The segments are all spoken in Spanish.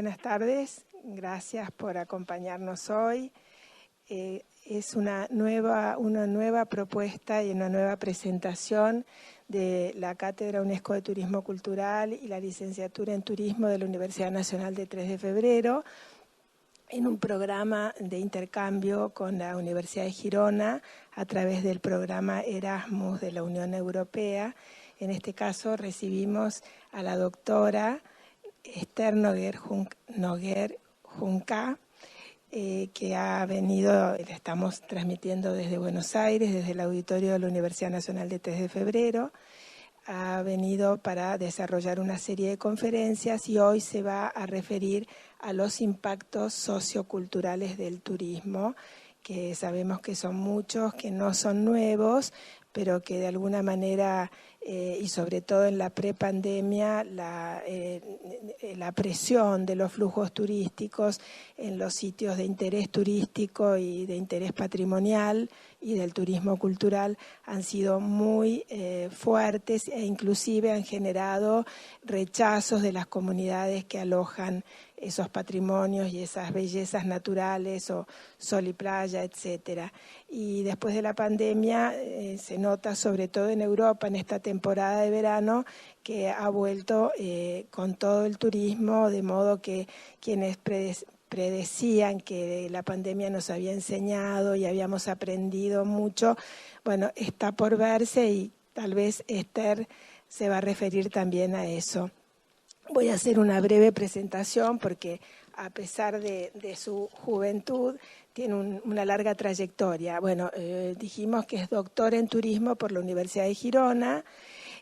Buenas tardes, gracias por acompañarnos hoy. Es una nueva propuesta y una nueva presentación de la Cátedra UNESCO de Turismo Cultural y la Licenciatura en Turismo de la Universidad Nacional de 3 de Febrero, en un programa de intercambio con la Universidad de Girona a través del programa Erasmus de la Unión Europea. En este caso recibimos a la doctora Esther Noguer Junca, que ha venido, la estamos transmitiendo desde Buenos Aires, desde el auditorio de la Universidad Nacional de 3 de Febrero. Ha venido para desarrollar una serie de conferencias y hoy se va a referir a los impactos socioculturales del turismo, que sabemos que son muchos, que no son nuevos, pero que de alguna manera, y sobre todo en la prepandemia, la presión de los flujos turísticos en los sitios de interés turístico y de interés patrimonial y del turismo cultural han sido muy fuertes e inclusive han generado rechazos de las comunidades que alojan esos patrimonios y esas bellezas naturales o sol y playa, etcétera. Y después de la pandemia se nota sobre todo en Europa en esta temporada de verano que ha vuelto con todo el turismo, de modo que quienes predecían que la pandemia nos había enseñado y habíamos aprendido mucho, bueno, está por verse y tal vez Esther se va a referir también a eso. Voy a hacer una breve presentación porque a pesar de su juventud tiene una larga trayectoria. Bueno, dijimos que es doctora en turismo por la Universidad de Girona.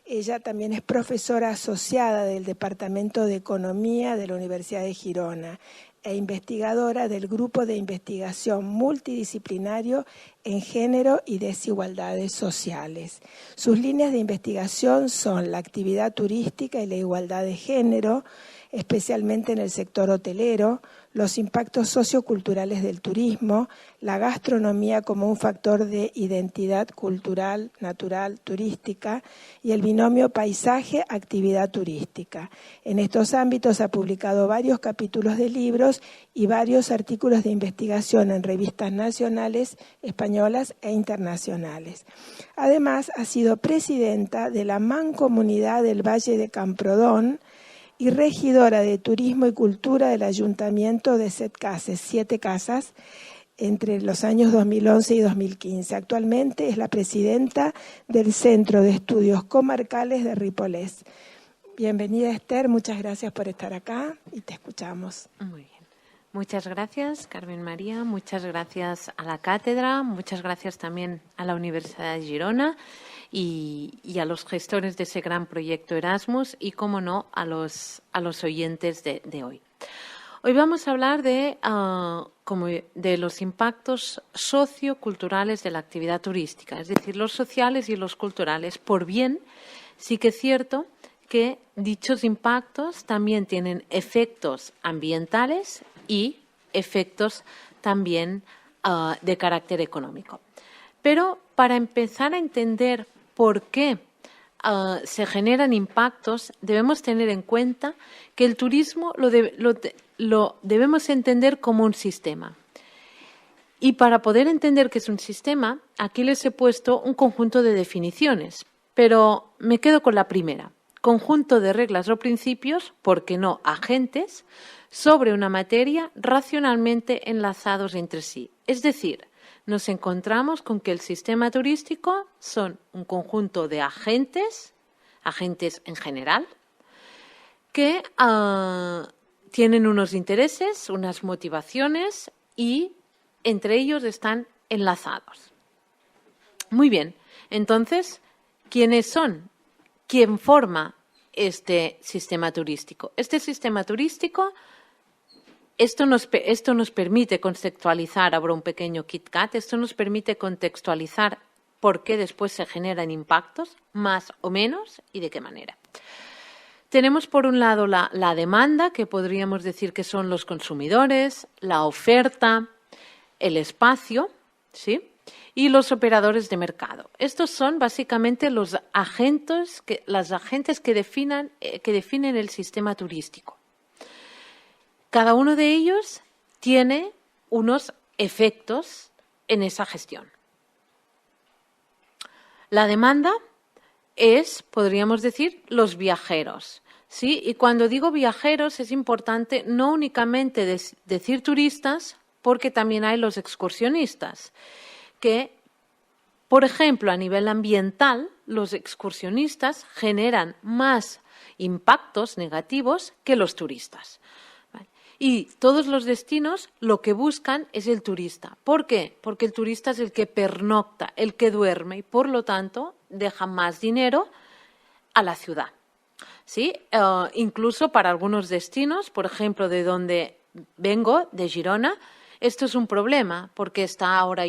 Ella también es profesora asociada del Departamento de Economía de la Universidad de Girona e investigadora del Grupo de Investigación Multidisciplinario en Género y Desigualdades Sociales. Sus líneas de investigación son la actividad turística y la igualdad de género, especialmente en el sector hotelero, los impactos socioculturales del turismo, la gastronomía como un factor de identidad cultural, natural, turística y el binomio paisaje-actividad turística. En estos ámbitos ha publicado varios capítulos de libros y varios artículos de investigación en revistas nacionales, españolas e internacionales. Además, ha sido presidenta de la Mancomunidad del Valle de Camprodón y regidora de Turismo y Cultura del Ayuntamiento de Setcases, 7 casas, entre los años 2011 y 2015. Actualmente es la presidenta del Centro de Estudios Comarcales de Ripollès. Bienvenida, Esther, muchas gracias por estar acá y te escuchamos. Muy bien. Muchas gracias, Carmen María, muchas gracias a la cátedra, muchas gracias también a la Universidad de Girona y a los gestores de ese gran proyecto Erasmus y, cómo no, a los oyentes de hoy. Hoy vamos a hablar de los impactos socioculturales de la actividad turística, es decir, los sociales y los culturales. Por bien, sí que es cierto que dichos impactos también tienen efectos ambientales y efectos también de carácter económico. Pero para empezar a entender por qué se generan impactos, debemos tener en cuenta que el turismo lo debemos entender como un sistema. Y para poder entender que es un sistema, aquí les he puesto un conjunto de definiciones, pero me quedo con la primera. Conjunto de reglas o principios, ¿por qué no agentes?, sobre una materia racionalmente enlazados entre sí. Es decir, nos encontramos con que el sistema turístico son un conjunto de agentes en general, que tienen unos intereses, unas motivaciones y entre ellos están enlazados. Muy bien, entonces, ¿quiénes son? ¿Quién forma este sistema turístico? Este sistema turístico, esto nos permite contextualizar, abro un pequeño KitKat, esto nos permite contextualizar por qué después se generan impactos, más o menos, y de qué manera. Tenemos por un lado la demanda, que podríamos decir que son los consumidores, la oferta, el espacio, ¿sí?, y los operadores de mercado. Estos son básicamente los agentes que definen el sistema turístico. Cada uno de ellos tiene unos efectos en esa gestión. La demanda es, podríamos decir, los viajeros, ¿sí? Y cuando digo viajeros es importante no únicamente decir turistas, porque también hay los excursionistas, que, por ejemplo, a nivel ambiental, los excursionistas generan más impactos negativos que los turistas. Y todos los destinos lo que buscan es el turista. ¿Por qué? Porque el turista es el que pernocta, el que duerme y, por lo tanto, deja más dinero a la ciudad. ¿Sí? Incluso para algunos destinos, por ejemplo, de donde vengo, de Girona, esto es un problema porque está ahora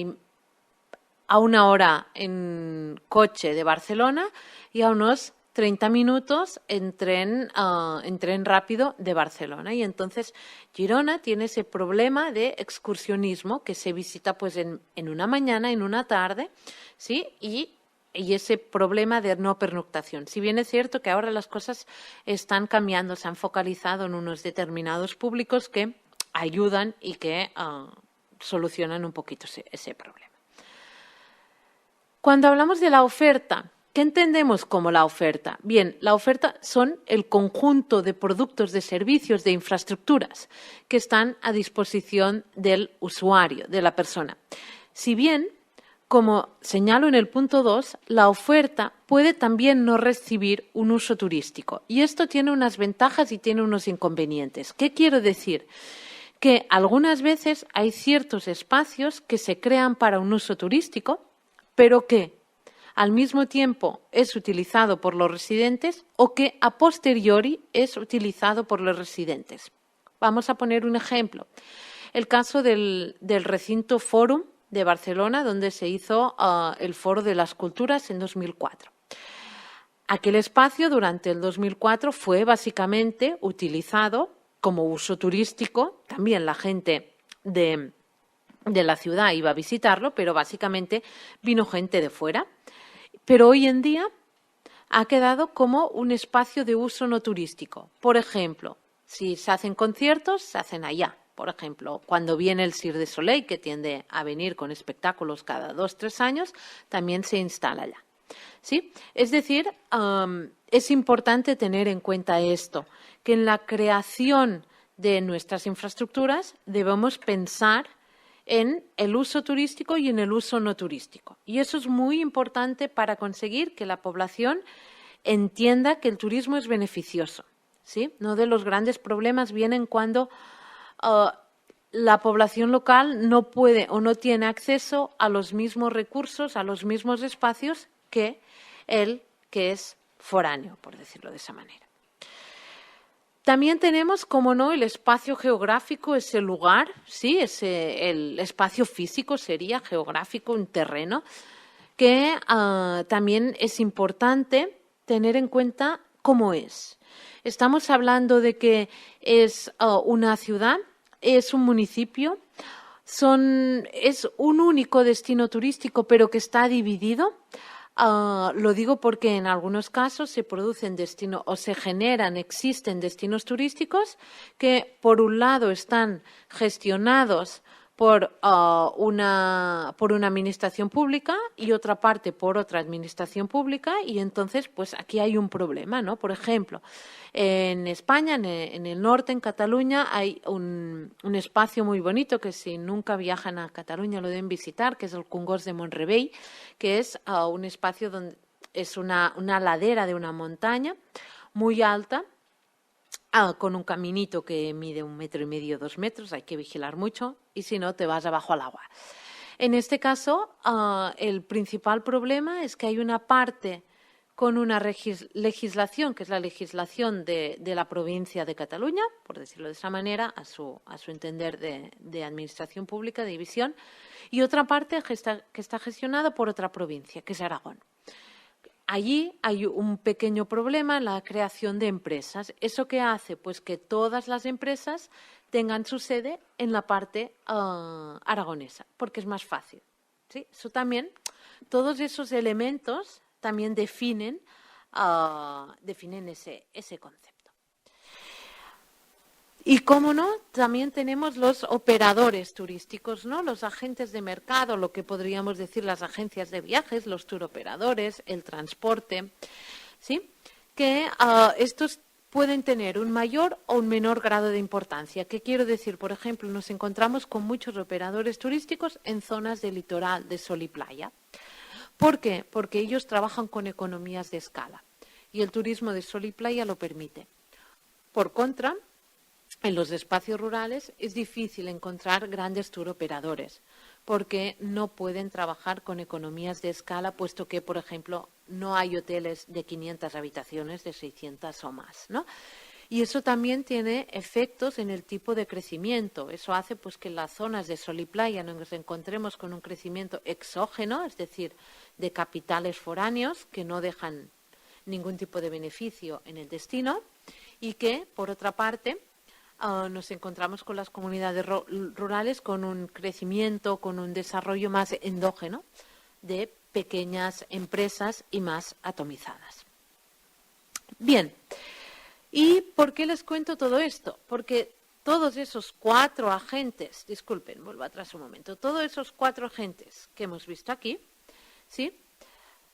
a una hora en coche de Barcelona y a unos 30 minutos en tren rápido de Barcelona. Y entonces Girona tiene ese problema de excursionismo que se visita pues en una mañana, en una tarde, ¿sí? Y ese problema de no pernoctación. Si bien es cierto que ahora las cosas están cambiando, se han focalizado en unos determinados públicos que ayudan y que solucionan un poquito ese problema. Cuando hablamos de la oferta, ¿qué entendemos como la oferta? Bien, la oferta son el conjunto de productos, de servicios, de infraestructuras que están a disposición del usuario, de la persona. Si bien, como señalo en el punto 2, la oferta puede también no recibir un uso turístico. Y esto tiene unas ventajas y tiene unos inconvenientes. ¿Qué quiero decir? Que algunas veces hay ciertos espacios que se crean para un uso turístico, pero que al mismo tiempo es utilizado por los residentes o que a posteriori es utilizado por los residentes. Vamos a poner un ejemplo. El caso del recinto Fórum de Barcelona, donde se hizo el Foro de las Culturas en 2004. Aquel espacio durante el 2004 fue básicamente utilizado como uso turístico. También la gente de la ciudad iba a visitarlo, pero básicamente vino gente de fuera. Pero hoy en día ha quedado como un espacio de uso no turístico. Por ejemplo, si se hacen conciertos, se hacen allá. Por ejemplo, cuando viene el Cirque du Soleil, que tiende a venir con espectáculos cada 2-3 años, también se instala allá. ¿Sí? Es decir, es importante tener en cuenta esto, que en la creación de nuestras infraestructuras debemos pensar en el uso turístico y en el uso no turístico. Y eso es muy importante para conseguir que la población entienda que el turismo es beneficioso, ¿sí? Uno de los grandes problemas vienen cuando la población local no puede o no tiene acceso a los mismos recursos, a los mismos espacios que el que es foráneo, por decirlo de esa manera. También tenemos, como no, el espacio geográfico, ese lugar, sí, el espacio físico sería geográfico, un terreno, que también es importante tener en cuenta cómo es. Estamos hablando de que es una ciudad, es un municipio, es un único destino turístico, pero que está dividido. Lo digo porque en algunos casos se producen destinos o existen destinos turísticos que por un lado están gestionados por una administración pública y otra parte por otra administración pública, y entonces pues aquí hay un problema, ¿no? Por ejemplo, en España, en el norte, en Cataluña, hay un espacio muy bonito que si nunca viajan a Cataluña lo deben visitar, que es el Congost de Mont-Rebei, que es un espacio donde es una ladera de una montaña muy alta, con un caminito que mide 1,5 metros, 2 metros, hay que vigilar mucho y si no te vas abajo al agua. En este caso, el principal problema es que hay una parte con una legislación, que es la legislación de la provincia de Cataluña, por decirlo de esa manera, a su entender de administración pública, de división, y otra parte que está gestionada por otra provincia, que es Aragón. Allí hay un pequeño problema en la creación de empresas. ¿Eso qué hace? Pues que todas las empresas tengan su sede en la parte aragonesa, porque es más fácil, ¿sí? Eso también, todos esos elementos también definen ese concepto. Y, cómo no, también tenemos los operadores turísticos, ¿no? Los agentes de mercado, lo que podríamos decir las agencias de viajes, los touroperadores, el transporte, ¿sí? Que estos pueden tener un mayor o un menor grado de importancia. ¿Qué quiero decir? Por ejemplo, nos encontramos con muchos operadores turísticos en zonas de litoral, de sol y playa. ¿Por qué? Porque ellos trabajan con economías de escala y el turismo de sol y playa lo permite. Por contra, en los espacios rurales es difícil encontrar grandes touroperadores porque no pueden trabajar con economías de escala, puesto que, por ejemplo, no hay hoteles de 500 habitaciones, de 600 o más, ¿no? Y eso también tiene efectos en el tipo de crecimiento. Eso hace pues que en las zonas de sol y playa nos encontremos con un crecimiento exógeno, es decir, de capitales foráneos que no dejan ningún tipo de beneficio en el destino, y que, por otra parte, nos encontramos con las comunidades rurales con un crecimiento, con un desarrollo más endógeno de pequeñas empresas y más atomizadas. Bien, ¿y por qué les cuento todo esto? Porque todos esos 4 agentes, disculpen, vuelvo atrás un momento, todos esos 4 agentes que hemos visto aquí, ¿sí?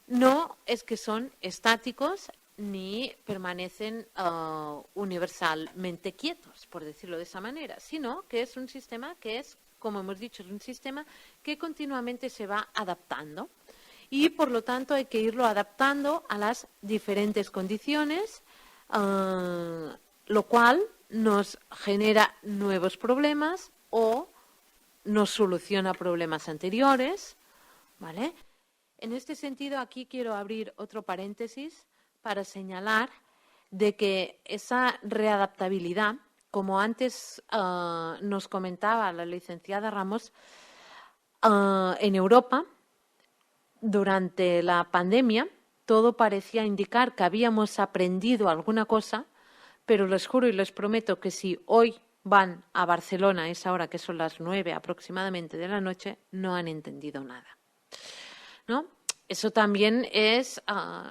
No es que son estáticos ni permanecen universalmente quietos, por decirlo de esa manera, sino que es un sistema que es, como hemos dicho, es un sistema que continuamente se va adaptando y, por lo tanto, hay que irlo adaptando a las diferentes condiciones, lo cual nos genera nuevos problemas o nos soluciona problemas anteriores, ¿vale? En este sentido, aquí quiero abrir otro paréntesis para señalar de que esa readaptabilidad, como antes nos comentaba la licenciada Ramos, en Europa, durante la pandemia, todo parecía indicar que habíamos aprendido alguna cosa, pero les juro y les prometo que si hoy van a Barcelona a esa hora, que son las 9 aproximadamente de la noche, no han entendido nada, ¿no? Eso también es,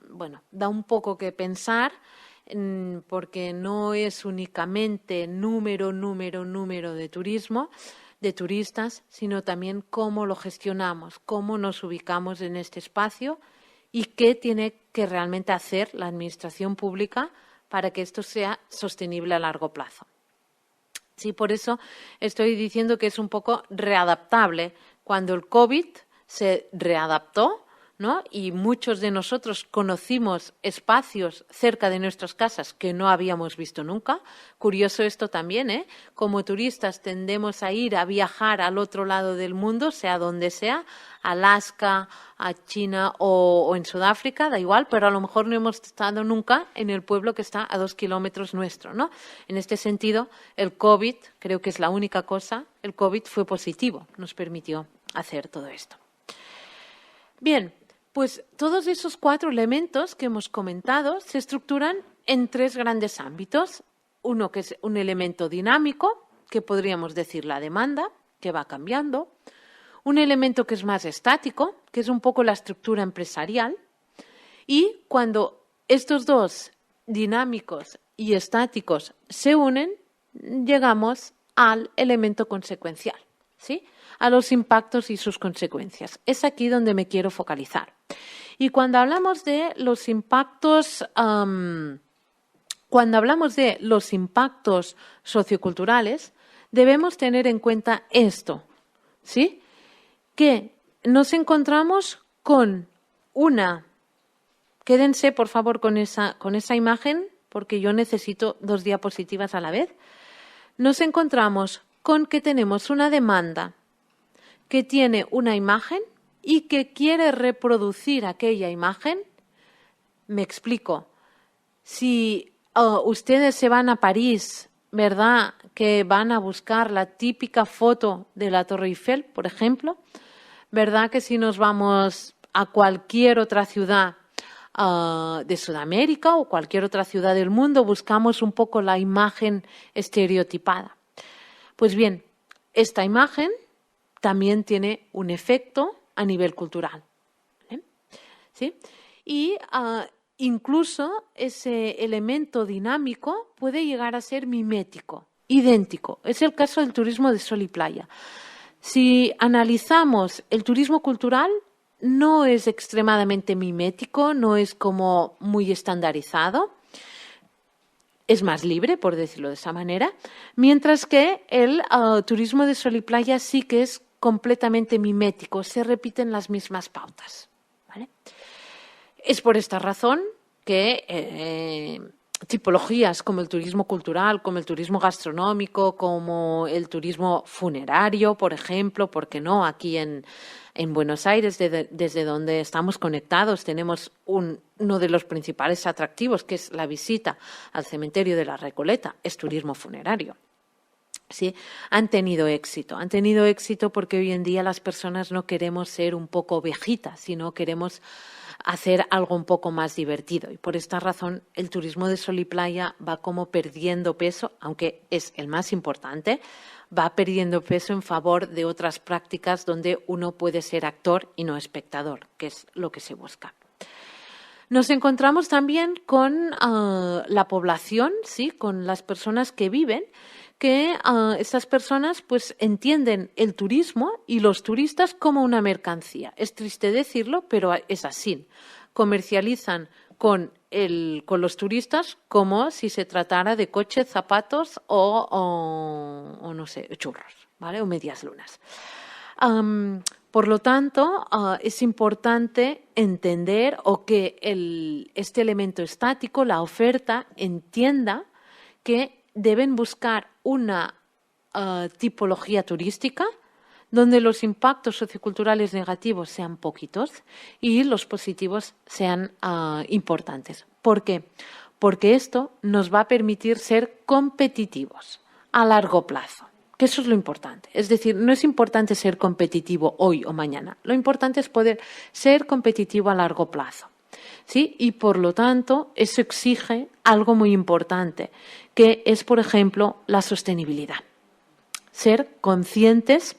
bueno, da un poco que pensar, porque no es únicamente número de turismo, de turistas, sino también cómo lo gestionamos, cómo nos ubicamos en este espacio y qué tiene que realmente hacer la administración pública para que esto sea sostenible a largo plazo. Sí, por eso estoy diciendo que es un poco readaptable. Cuando el COVID se readaptó, ¿no? Y muchos de nosotros conocimos espacios cerca de nuestras casas que no habíamos visto nunca. Curioso esto también, ¿eh? Como turistas tendemos a ir a viajar al otro lado del mundo, sea donde sea, Alaska, a China o en Sudáfrica, da igual, pero a lo mejor no hemos estado nunca en el pueblo que está a 2 kilómetros nuestro, ¿no? En este sentido, el COVID, creo que es la única cosa, el COVID fue positivo, nos permitió hacer todo esto. Bien, pues todos esos 4 elementos que hemos comentado se estructuran en 3 grandes ámbitos. Uno que es un elemento dinámico, que podríamos decir la demanda, que va cambiando. Un elemento que es más estático, que es un poco la estructura empresarial. Y cuando estos 2 dinámicos y estáticos se unen, llegamos al elemento consecuencial, ¿sí? A los impactos y sus consecuencias. Es aquí donde me quiero focalizar. Y cuando hablamos de los impactos, socioculturales, debemos tener en cuenta esto, ¿sí? Que nos encontramos con quédense por favor con esa imagen, porque yo necesito 2 diapositivas a la vez. Nos encontramos con que tenemos una demanda que tiene una imagen y que quiere reproducir aquella imagen. Me explico. Si ustedes se van a París, ¿verdad?, que van a buscar la típica foto de la Torre Eiffel, por ejemplo, ¿verdad?, que si nos vamos a cualquier otra ciudad de Sudamérica o cualquier otra ciudad del mundo, buscamos un poco la imagen estereotipada? Pues bien, esta imagen también tiene un efecto a nivel cultural, ¿sí? Y incluso ese elemento dinámico puede llegar a ser mimético. idéntico. Es el caso del turismo de sol y playa. Si analizamos el turismo cultural, no es extremadamente mimético, no es como muy estandarizado, es más libre, por decirlo de esa manera, mientras que el turismo de sol y playa sí que es completamente mimético, se repiten las mismas pautas, ¿vale? Es por esta razón que tipologías como el turismo cultural, como el turismo gastronómico, como el turismo funerario, por ejemplo, ¿por qué no? Aquí en Buenos Aires, desde donde estamos conectados, tenemos uno de los principales atractivos, que es la visita al cementerio de la Recoleta, es turismo funerario. Sí, han tenido éxito porque hoy en día las personas no queremos ser un poco ovejitas, sino queremos hacer algo un poco más divertido. Y por esta razón el turismo de sol y playa va como perdiendo peso, aunque es el más importante, va perdiendo peso en favor de otras prácticas donde uno puede ser actor y no espectador, que es lo que se busca. Nos encontramos también con la población, ¿sí? Con las personas que viven, que estas personas pues entienden el turismo y los turistas como una mercancía. Es triste decirlo, pero es así. Comercializan con los turistas como si se tratara de coches, zapatos o no sé, churros, ¿vale? O medias lunas. Por lo tanto, es importante entender o que este elemento estático, la oferta, entienda que deben buscar una tipología turística donde los impactos socioculturales negativos sean poquitos y los positivos sean importantes. ¿Por qué? Porque esto nos va a permitir ser competitivos a largo plazo. Que eso es lo importante. Es decir, no es importante ser competitivo hoy o mañana. Lo importante es poder ser competitivo a largo plazo. ¿Sí? Y por lo tanto, eso exige algo muy importante, que es, por ejemplo, la sostenibilidad. Ser conscientes,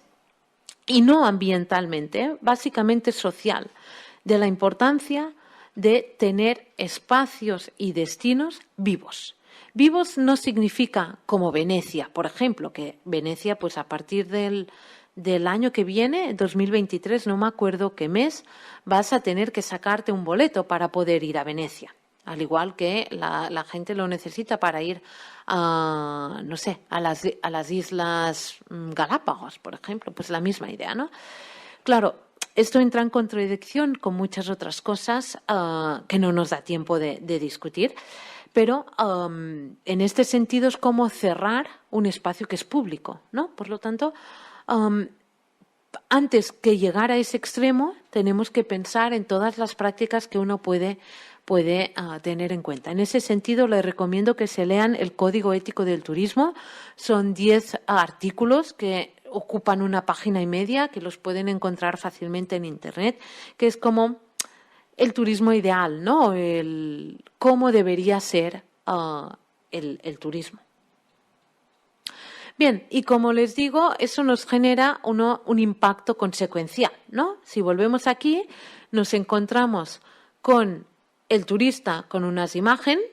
y no ambientalmente, básicamente social, de la importancia de tener espacios y destinos vivos. Vivos no significa como Venecia, por ejemplo, que Venecia, pues a partir del año que viene, 2023, no me acuerdo qué mes, vas a tener que sacarte un boleto para poder ir a Venecia. Al igual que la gente lo necesita para ir a, no sé, a las Islas Galápagos, por ejemplo, pues la misma idea, ¿no? Claro, esto entra en contradicción con muchas otras cosas que no nos da tiempo de discutir. Pero en este sentido es como cerrar un espacio que es público, ¿no? Por lo tanto, antes que llegar a ese extremo, tenemos que pensar en todas las prácticas que uno puede tener en cuenta. En ese sentido, les recomiendo que se lean el Código Ético del Turismo. Son 10 artículos que ocupan una página y media, que los pueden encontrar fácilmente en Internet, que es como el turismo ideal, ¿no? Cómo debería ser el turismo. Bien, y como les digo, eso nos genera un impacto consecuencial, ¿no? Si volvemos aquí, nos encontramos con el turista con unas imágenes,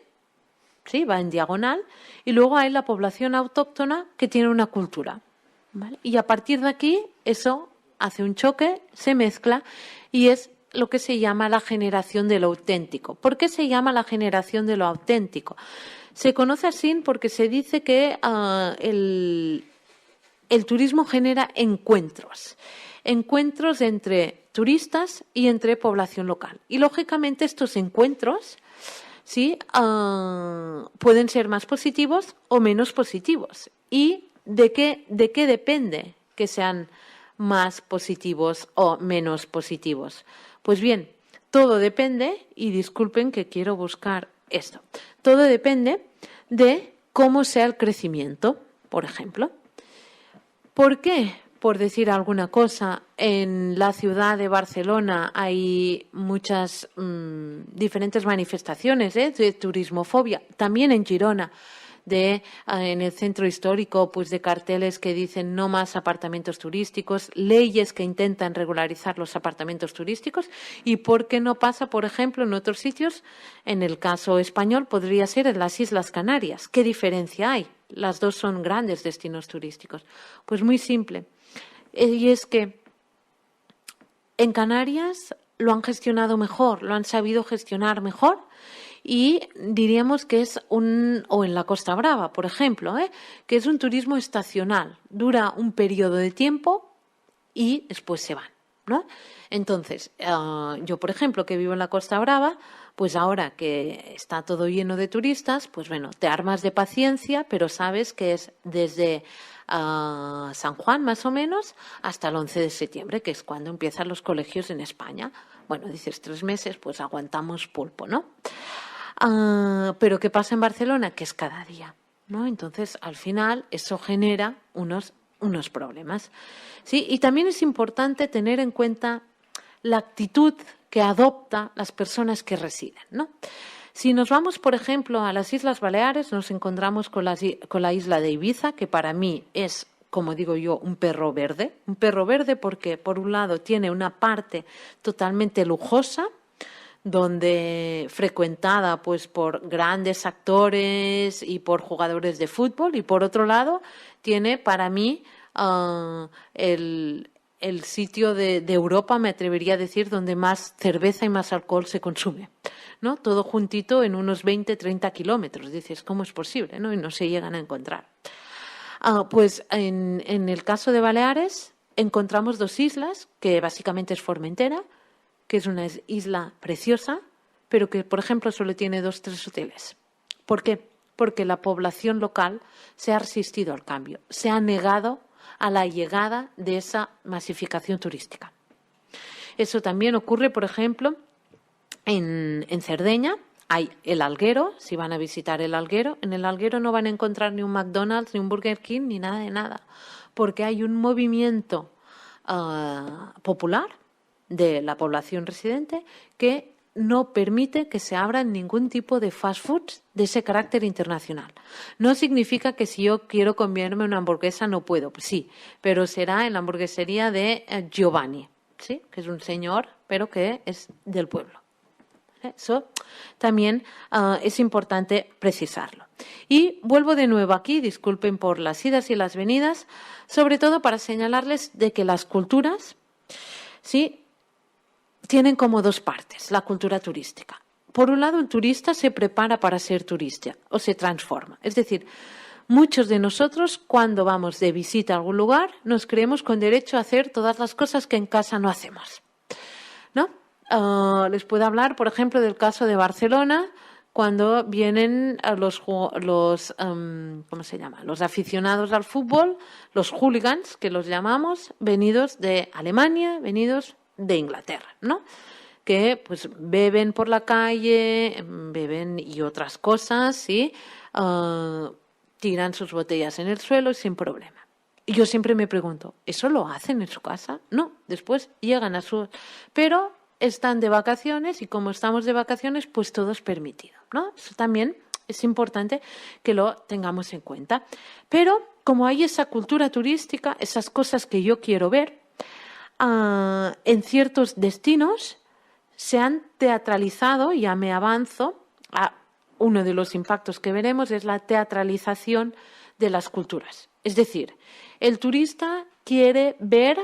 ¿sí? Va en diagonal, y luego hay la población autóctona que tiene una cultura, ¿vale? Y a partir de aquí, eso hace un choque, se mezcla y es lo que se llama la generación de lo auténtico. ¿Por qué se llama la generación de lo auténtico? Se conoce así porque se dice que el turismo genera encuentros entre turistas y entre población local. Y lógicamente estos encuentros, ¿sí? Pueden ser más positivos o menos positivos. ¿Y de qué depende que sean más positivos o menos positivos? Pues bien, todo depende, y disculpen que quiero buscar esto, todo depende de cómo sea el crecimiento, por ejemplo. ¿Por qué? Por decir alguna cosa, en la ciudad de Barcelona hay muchas diferentes manifestaciones de turismofobia, también en Girona. en el centro histórico, pues de carteles que dicen no más apartamentos turísticos, leyes que intentan regularizar los apartamentos turísticos. ¿Y por qué no pasa, por ejemplo, en otros sitios? En el caso español podría ser en las Islas Canarias. ¿Qué diferencia hay? Las dos son grandes destinos turísticos. Pues muy simple. Y es que en Canarias lo han gestionado mejor, lo han sabido gestionar mejor y diríamos que es o en la Costa Brava, por ejemplo, que es un turismo estacional, dura un periodo de tiempo y después se van, ¿no? Entonces, yo, por ejemplo, que vivo en la Costa Brava, pues ahora que está todo lleno de turistas, pues bueno, te armas de paciencia, pero sabes que es desde San Juan, más o menos, hasta el 11 de septiembre, que es cuando empiezan los colegios en España. Bueno, dices 3 meses, pues aguantamos pulpo, ¿no? Pero ¿qué pasa en Barcelona? Que es cada día, ¿no? Entonces, al final, eso genera unos problemas, ¿sí? Y también es importante tener en cuenta la actitud que adoptan las personas que residen, ¿no? Si nos vamos, por ejemplo, a las Islas Baleares, nos encontramos con la isla de Ibiza, que para mí es, como digo yo, un perro verde. Un perro verde porque, por un lado, tiene una parte totalmente lujosa, donde frecuentada pues por grandes actores y por jugadores de fútbol, y por otro lado tiene para mí el sitio de Europa, me atrevería a decir, donde más cerveza y más alcohol se consume, ¿no? Todo juntito en unos 20-30 kilómetros. Dices, ¿cómo es posible, no? Y no se llegan a encontrar. Pues en el caso de Baleares encontramos 2 islas, que básicamente es Formentera, que es una isla preciosa, pero que, por ejemplo, solo tiene 2-3 hoteles. ¿Por qué? Porque la población local se ha resistido al cambio, se ha negado a la llegada de esa masificación turística. Eso también ocurre, por ejemplo, en Cerdeña. Hay el Alguero, si van a visitar el Alguero, en el Alguero no van a encontrar ni un McDonald's, ni un Burger King, ni nada de nada, porque hay un movimiento popular de la población residente que no permite que se abran ningún tipo de fast food de ese carácter internacional. No significa que si yo quiero comerme una hamburguesa no puedo, pues sí, pero será en la hamburguesería de Giovanni, ¿sí? Que es un señor, pero que es del pueblo. Eso también es importante precisarlo. Y vuelvo de nuevo aquí, disculpen por las idas y las venidas, sobre todo para señalarles de que las culturas, ¿sí?, tienen como 2 partes, la cultura turística. Por un lado, el turista se prepara para ser turista o se transforma. Es decir, muchos de nosotros, cuando vamos de visita a algún lugar, nos creemos con derecho a hacer todas las cosas que en casa no hacemos, ¿no? Les puedo hablar, por ejemplo, del caso de Barcelona, cuando vienen ¿cómo se llama?, los aficionados al fútbol, los hooligans, que los llamamos, venidos de Alemania, venidos de Inglaterra, ¿no? Que pues beben por la calle, beben y otras cosas, ¿sí? Tiran sus botellas en el suelo sin problema. Y yo siempre me pregunto, ¿eso lo hacen en su casa? No, después llegan pero están de vacaciones y como estamos de vacaciones, pues todo es permitido, ¿no? Eso también es importante que lo tengamos en cuenta. Pero como hay esa cultura turística, esas cosas que yo quiero ver, en ciertos destinos se han teatralizado, ya me avanzo, uno de los impactos que veremos es la teatralización de las culturas. Es decir, el turista quiere ver,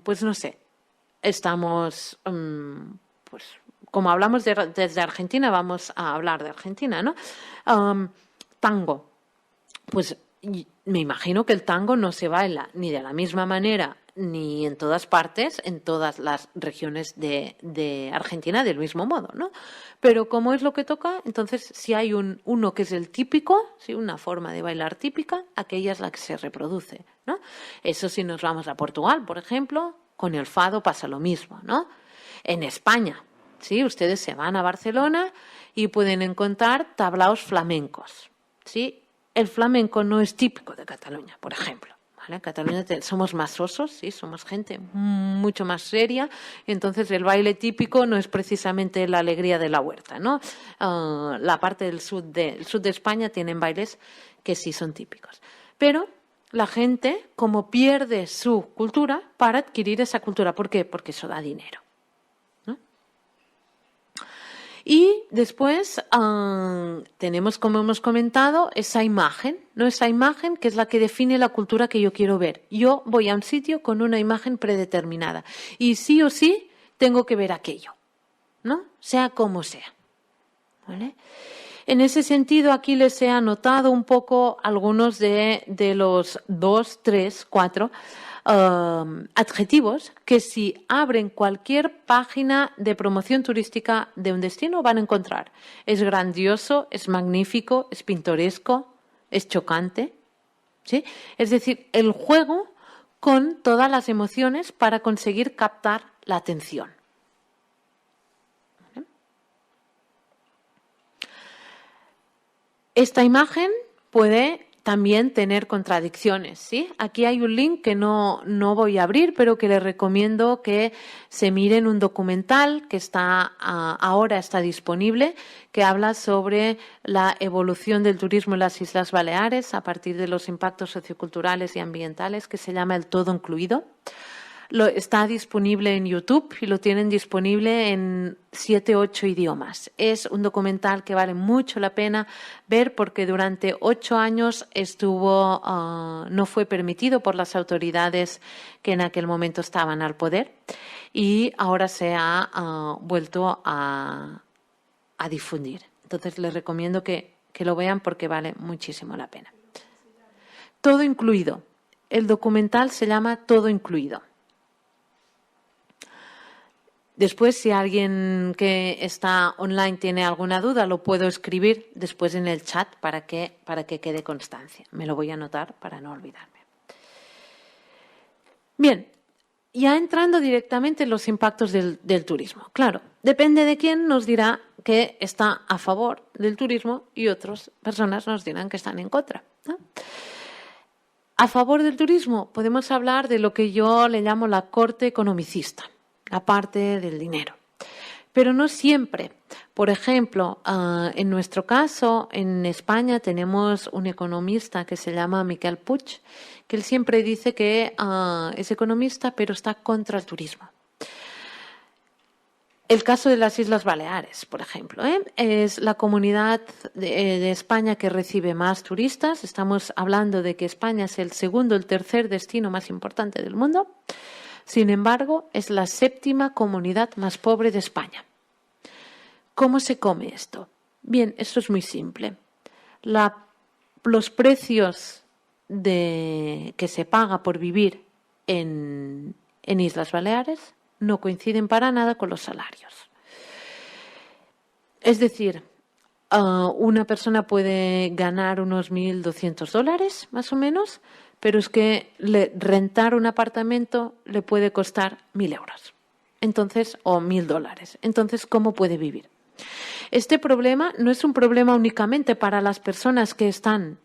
pues no sé, estamos, pues como hablamos desde Argentina, vamos a hablar de Argentina, ¿no? Tango. Pues me imagino que el tango no se baila ni de la misma manera ni en todas partes, en todas las regiones de Argentina del mismo modo, ¿no? Pero como es lo que toca, entonces si hay uno que es el típico, ¿sí?, una forma de bailar típica, aquella es la que se reproduce, ¿no? Eso si nos vamos a Portugal, por ejemplo, con el fado pasa lo mismo, ¿no? En España, ¿sí?, ustedes se van a Barcelona y pueden encontrar tablaos flamencos, ¿sí? El flamenco no es típico de Cataluña, por ejemplo, ¿vale? En Cataluña somos más sosos, sí, somos gente mucho más seria, entonces el baile típico no es precisamente la alegría de la huerta, ¿no? La parte del sur de España tienen bailes que sí son típicos. Pero la gente, como pierde su cultura, para adquirir esa cultura. ¿Por qué? Porque eso da dinero, ¿no? Y después tenemos, como hemos comentado, esa imagen, ¿no? Esa imagen que es la que define la cultura que yo quiero ver. Yo voy a un sitio con una imagen predeterminada y sí o sí tengo que ver aquello, ¿no? Sea como sea, ¿vale? En ese sentido, aquí les he anotado un poco algunos de los 2, 3, 4 adjetivos que si abren cualquier página de promoción turística de un destino van a encontrar. Es grandioso, es magnífico, es pintoresco, es chocante, ¿sí? Es decir, el juego con todas las emociones para conseguir captar la atención. Esta imagen puede también tener contradicciones, ¿sí? Aquí hay un link que no voy a abrir, pero que les recomiendo que se miren un documental que ahora está disponible, que habla sobre la evolución del turismo en las Islas Baleares a partir de los impactos socioculturales y ambientales, que se llama El Todo Incluido. Está disponible en YouTube y lo tienen disponible en 7, 8 idiomas. Es un documental que vale mucho la pena ver porque durante 8 años no fue permitido por las autoridades que en aquel momento estaban al poder y ahora se ha vuelto a difundir. Entonces les recomiendo que lo vean porque vale muchísimo la pena. Todo incluido. El documental se llama Todo Incluido. Después, si alguien que está online tiene alguna duda, lo puedo escribir después en el chat para que quede constancia. Me lo voy a anotar para no olvidarme. Bien, ya entrando directamente en los impactos del turismo. Claro, depende de quién nos dirá que está a favor del turismo y otras personas nos dirán que están en contra, ¿no? A favor del turismo podemos hablar de lo que yo le llamo la corte economicista. La parte del dinero. Pero no siempre. Por ejemplo, en nuestro caso, en España tenemos un economista que se llama Miquel Puig, que él siempre dice que es economista, pero está contra el turismo. El caso de las Islas Baleares, por ejemplo, es la comunidad de España que recibe más turistas. Estamos hablando de que España es el segundo, el tercer destino más importante del mundo. Sin embargo, es la 7ª comunidad más pobre de España. ¿Cómo se come esto? Bien, esto es muy simple. Los precios que se paga por vivir en Islas Baleares no coinciden para nada con los salarios. Es decir, una persona puede ganar unos $1.200 más o menos, pero es que rentar un apartamento le puede costar 1.000 euros. Entonces, o $1.000. Entonces, ¿cómo puede vivir? Este problema no es un problema únicamente para las personas que están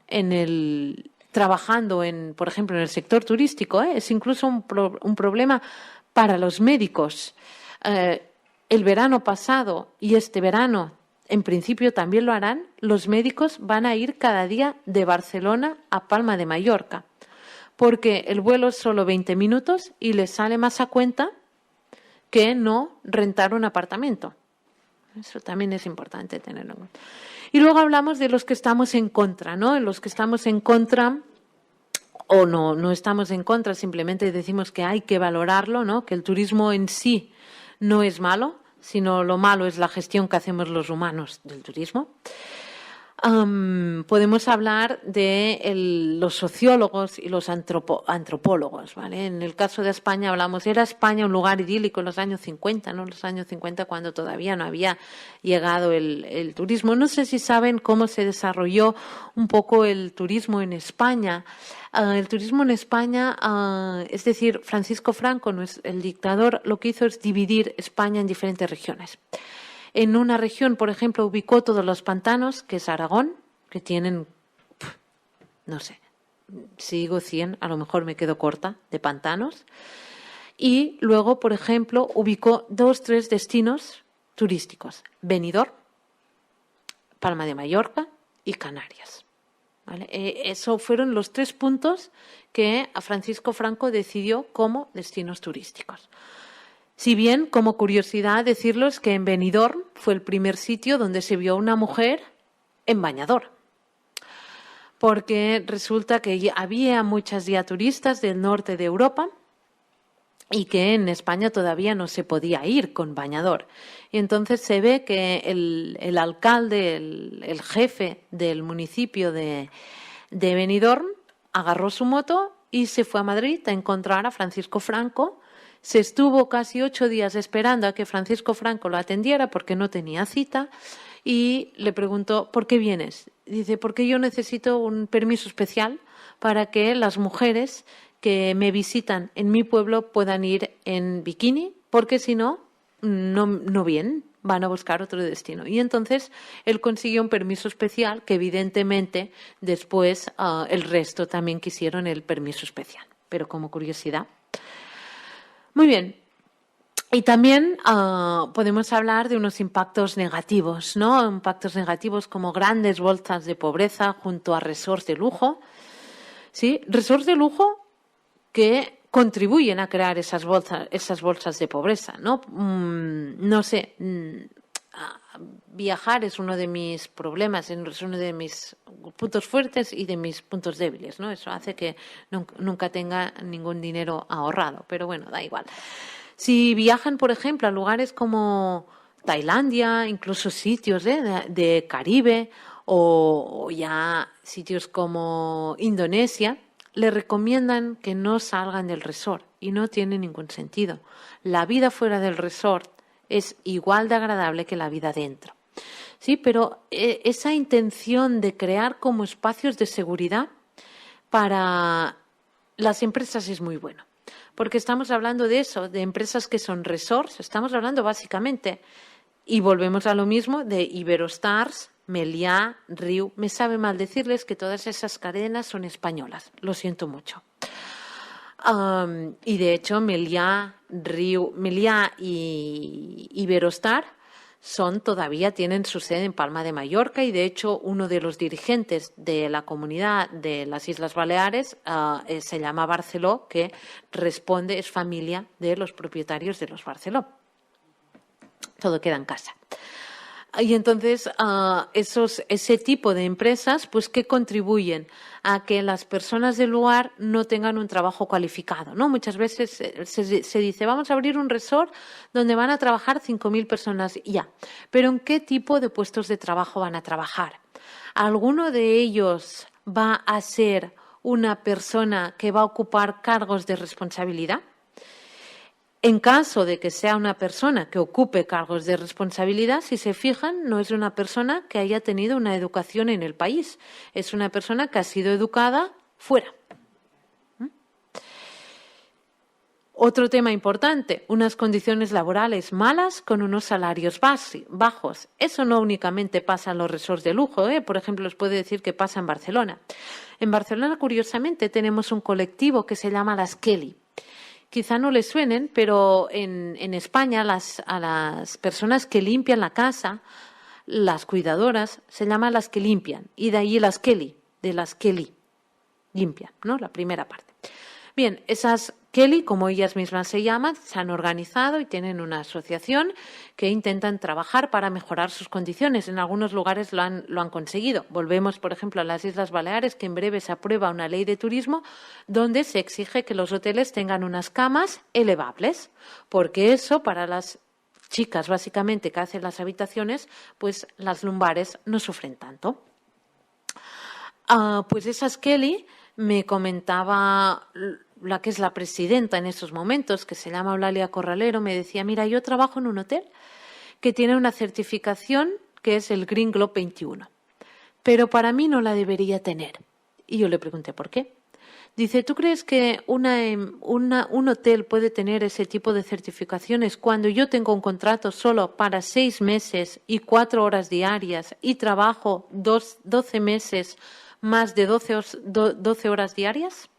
trabajando por ejemplo, en el sector turístico, es incluso un problema para los médicos. El verano pasado y este verano, en principio también lo harán, los médicos van a ir cada día de Barcelona a Palma de Mallorca, porque el vuelo es solo 20 minutos y les sale más a cuenta que no rentar un apartamento. Eso también es importante tenerlo en cuenta. Y luego hablamos de los que estamos en contra, ¿no? En los que estamos en contra o no estamos en contra, simplemente decimos que hay que valorarlo, ¿no? Que el turismo en sí no es malo, sino lo malo es la gestión que hacemos los humanos del turismo. Podemos hablar de los sociólogos y los antropólogos, ¿vale? En el caso de España era España un lugar idílico en los años 50, ¿no? Los años 50 cuando todavía no había llegado el turismo. No sé si saben cómo se desarrolló un poco el turismo en España. El turismo en España, es decir, Francisco Franco, el dictador, lo que hizo es dividir España en diferentes regiones. En una región, por ejemplo, ubicó todos los pantanos, que es Aragón, que tienen, no sé, si digo 100, a lo mejor me quedo corta, de pantanos. Y luego, por ejemplo, ubicó 3 destinos turísticos: Benidorm, Palma de Mallorca y Canarias. ¿Vale? Esos fueron los 3 puntos que a Francisco Franco decidió como destinos turísticos. Si bien, como curiosidad, decirles que en Benidorm fue el primer sitio donde se vio una mujer en bañador, porque resulta que había muchas ya turistas del norte de Europa y que en España todavía no se podía ir con bañador. Y entonces se ve que el alcalde, el jefe del municipio de Benidorm, agarró su moto y se fue a Madrid a encontrar a Francisco Franco. Se estuvo casi 8 días esperando a que Francisco Franco lo atendiera porque no tenía cita, y le preguntó: ¿por qué vienes? Dice: porque yo necesito un permiso especial para que las mujeres que me visitan en mi pueblo puedan ir en bikini, porque si no, no vienen, van a buscar otro destino. Y entonces él consiguió un permiso especial que evidentemente después el resto también quisieron el permiso especial, pero como curiosidad. Muy bien. Y también podemos hablar de unos impactos negativos, ¿no? Impactos negativos como grandes bolsas de pobreza junto a resorts de lujo. ¿Sí? Resorts de lujo que contribuyen a crear esas bolsas de pobreza, ¿no? No sé, viajar es uno de mis problemas, es uno de mis puntos fuertes y de mis puntos débiles, ¿no? Eso hace que nunca tenga ningún dinero ahorrado, pero bueno, da igual. Si viajan, por ejemplo, a lugares como Tailandia, incluso sitios de Caribe o ya sitios como Indonesia, le recomiendan que no salgan del resort y no tiene ningún sentido. La vida fuera del resort es igual de agradable que la vida dentro. Sí, pero esa intención de crear como espacios de seguridad para las empresas es muy bueno. Porque estamos hablando de eso, de empresas que son resorts, estamos hablando básicamente, y volvemos a lo mismo, de Iberostars, Meliá, Riu. Me sabe mal decirles que todas esas cadenas son españolas, lo siento mucho. Y de hecho Meliá, Riu, Meliá y Iberostar tienen su sede en Palma de Mallorca, y de hecho uno de los dirigentes de la comunidad de las Islas Baleares se llama Barceló, que es familia de los propietarios de los Barceló. Todo queda en casa. Y entonces ese tipo de empresas, pues, que contribuyen a que las personas del lugar no tengan un trabajo cualificado, ¿no? Muchas veces se dice: vamos a abrir un resort donde van a trabajar 5.000 personas ya. Pero ¿en qué tipo de puestos de trabajo van a trabajar? ¿Alguno de ellos va a ser una persona que va a ocupar cargos de responsabilidad? En caso de que sea una persona que ocupe cargos de responsabilidad, si se fijan, no es una persona que haya tenido una educación en el país, es una persona que ha sido educada fuera. Otro tema importante: unas condiciones laborales malas con unos salarios bajos. Eso no únicamente pasa en los resorts de lujo, Por ejemplo, os puedo decir que pasa en Barcelona. En Barcelona, curiosamente, tenemos un colectivo que se llama las Kelly. Quizá no les suenen, pero en España a las personas que limpian la casa, las cuidadoras, se llaman las que limpian. Y de ahí las Kelly, de las Kelly, limpian, ¿no? La primera parte. Bien, esas Kelly, como ellas mismas se llaman, se han organizado y tienen una asociación que intentan trabajar para mejorar sus condiciones. En algunos lugares lo han conseguido. Volvemos, por ejemplo, a las Islas Baleares, que en breve se aprueba una ley de turismo donde se exige que los hoteles tengan unas camas elevables, porque eso, para las chicas básicamente que hacen las habitaciones, pues las lumbares no sufren tanto. Pues esas Kelly, me comentaba la que es la presidenta en estos momentos, que se llama Eulalia Corralero, me decía: mira, yo trabajo en un hotel que tiene una certificación que es el Green Globe 21, pero para mí no la debería tener. Y yo le pregunté por qué. Dice: ¿tú crees que un hotel puede tener ese tipo de certificaciones cuando yo tengo un contrato solo para 6 meses y 4 horas diarias y trabajo 12 meses más de 12 horas diarias.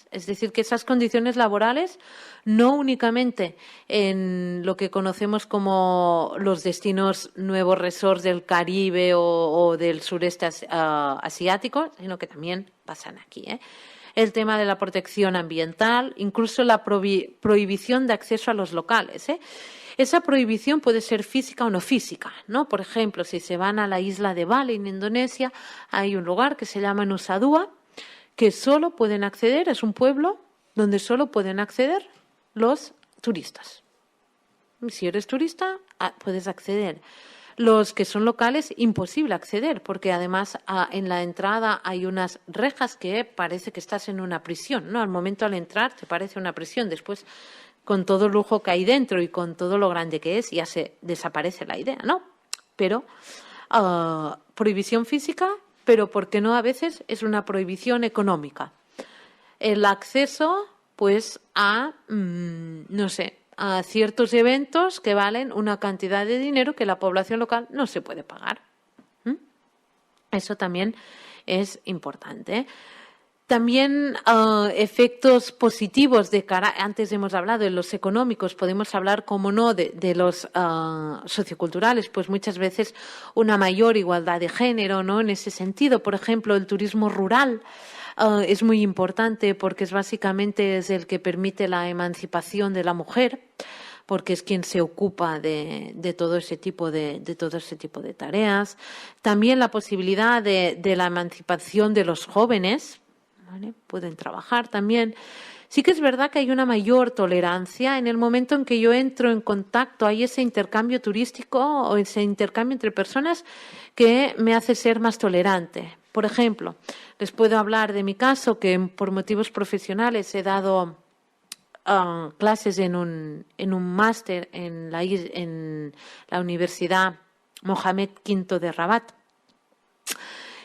Es decir, que esas condiciones laborales, no únicamente en lo que conocemos como los destinos nuevos resorts del Caribe o del sureste asiático, sino que también pasan aquí, ¿eh? El tema de la protección ambiental, incluso la prohibición de acceso a los locales, ¿eh? Esa prohibición puede ser física o no física, ¿no? Por ejemplo, si se van a la isla de Bali, en Indonesia, hay un lugar que se llama Nusa Dua, que solo pueden acceder, es un pueblo donde solo pueden acceder los turistas. Si eres turista, puedes acceder. Los que son locales, imposible acceder, porque además en la entrada hay unas rejas que parece que estás en una prisión, ¿no? Al momento al entrar te parece una prisión, después con todo el lujo que hay dentro y con todo lo grande que es, ya se desaparece la idea, ¿no? Pero prohibición física, pero ¿por qué no a veces es una prohibición económica? El acceso, pues, a, no sé, a ciertos eventos que valen una cantidad de dinero que la población local no se puede pagar. Eso también es importante. También efectos positivos de cara, antes hemos hablado de los económicos, podemos hablar, como no, de los socioculturales, pues muchas veces una mayor igualdad de género, ¿no? En ese sentido, por ejemplo, el turismo rural es muy importante porque básicamente es el que permite la emancipación de la mujer, porque es quien se ocupa de todo ese tipo de tareas. También la posibilidad de la emancipación de los jóvenes, ¿vale? Pueden trabajar también. Sí que es verdad que hay una mayor tolerancia en el momento en que yo entro en contacto, hay ese intercambio turístico o ese intercambio entre personas que me hace ser más tolerante. Por ejemplo, les puedo hablar de mi caso, que por motivos profesionales he dado clases en un máster en la Universidad Mohamed V de Rabat.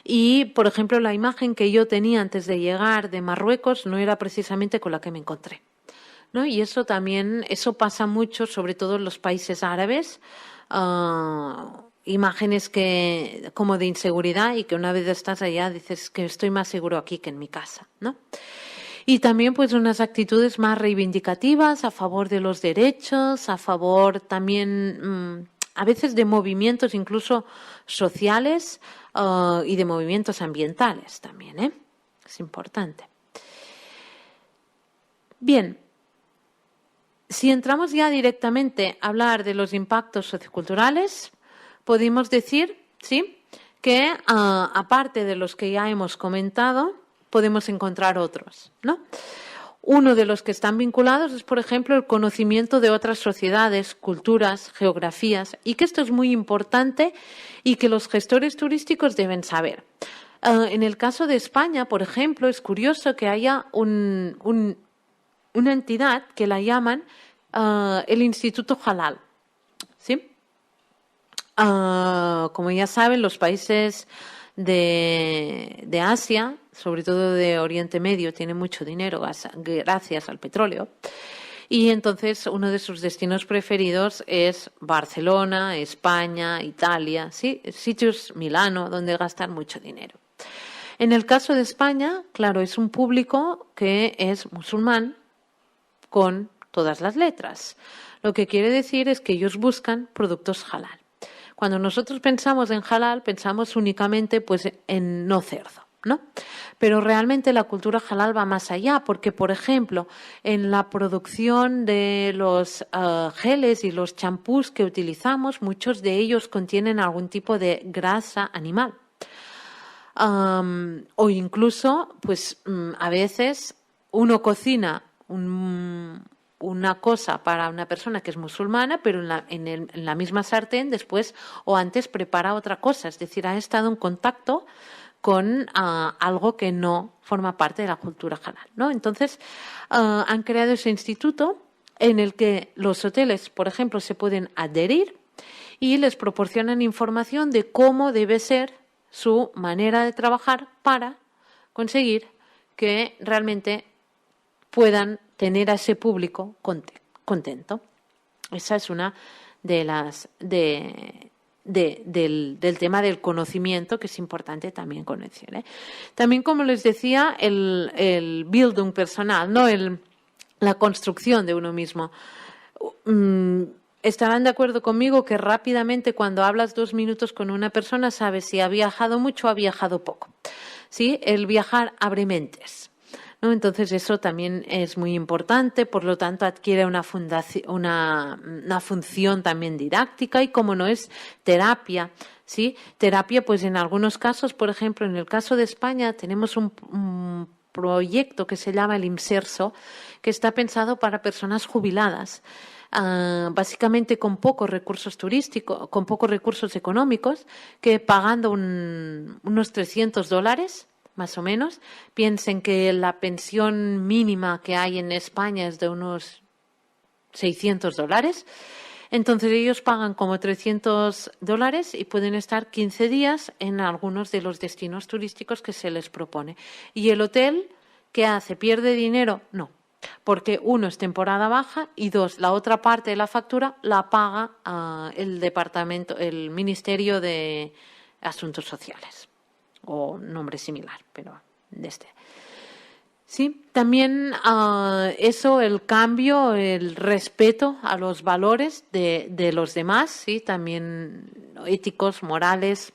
Y, por ejemplo, la imagen que yo tenía antes de llegar de Marruecos no era precisamente con la que me encontré, ¿no? Y eso también, eso pasa mucho, sobre todo en los países árabes, imágenes como de inseguridad, y que una vez estás allá dices que estoy más seguro aquí que en mi casa, ¿no? Y también pues unas actitudes más reivindicativas a favor de los derechos, a favor también a veces de movimientos incluso sociales y de movimientos ambientales también, ¿eh? Es importante. Bien, si entramos ya directamente a hablar de los impactos socioculturales, podemos decir, ¿sí?, que aparte de los que ya hemos comentado, podemos encontrar otros, ¿no? Uno de los que están vinculados es, por ejemplo, el conocimiento de otras sociedades, culturas, geografías, y que esto es muy importante y que los gestores turísticos deben saber. En el caso de España, por ejemplo, es curioso que haya una entidad que la llaman el Instituto Halal, ¿sí? Como ya saben, los países de Asia, sobre todo de Oriente Medio, tienen mucho dinero gracias al petróleo. Y entonces uno de sus destinos preferidos es Barcelona, España, Italia, ¿sí? Sitios, Milano, donde gastan mucho dinero. En el caso de España, claro, es un público que es musulmán con todas las letras. Lo que quiere decir es que ellos buscan productos halal. Cuando nosotros pensamos en halal, pensamos únicamente pues en no cerdo, ¿no? Pero realmente la cultura halal va más allá, porque, por ejemplo, en la producción de los geles y los champús que utilizamos, muchos de ellos contienen algún tipo de grasa animal. O incluso, pues a veces uno cocina una cosa para una persona que es musulmana, pero en la misma sartén después o antes prepara otra cosa. Es decir, ha estado en contacto con algo que no forma parte de la cultura halal, ¿no? Entonces, han creado ese instituto en el que los hoteles, por ejemplo, se pueden adherir y les proporcionan información de cómo debe ser su manera de trabajar para conseguir que realmente puedan tener a ese público contento. Esa es una de del tema del conocimiento, que es importante también conocer, ¿eh? También, como les decía, el Bildung personal, ¿no? La construcción de uno mismo. Estarán de acuerdo conmigo que rápidamente, cuando hablas 2 minutos con una persona, sabes si ha viajado mucho o ha viajado poco. ¿Sí? El viajar abre mentes, ¿no? Entonces eso también es muy importante, por lo tanto adquiere una función también didáctica y, como no, es terapia, ¿sí? Terapia, pues en algunos casos, por ejemplo, en el caso de España tenemos un proyecto que se llama el Imserso, que está pensado para personas jubiladas, básicamente con pocos recursos turísticos, con pocos recursos económicos, que pagando unos $300 más o menos. Piensen que la pensión mínima que hay en España es de unos $600. Entonces ellos pagan como $300 y pueden estar 15 días en algunos de los destinos turísticos que se les propone. ¿Y el hotel qué hace? ¿Pierde dinero? No, porque uno, es temporada baja, y dos, la otra parte de la factura la paga el Ministerio de Asuntos Sociales, o nombre similar, pero de este. Sí, también eso, el cambio, el respeto a los valores de los demás, sí, también éticos, morales.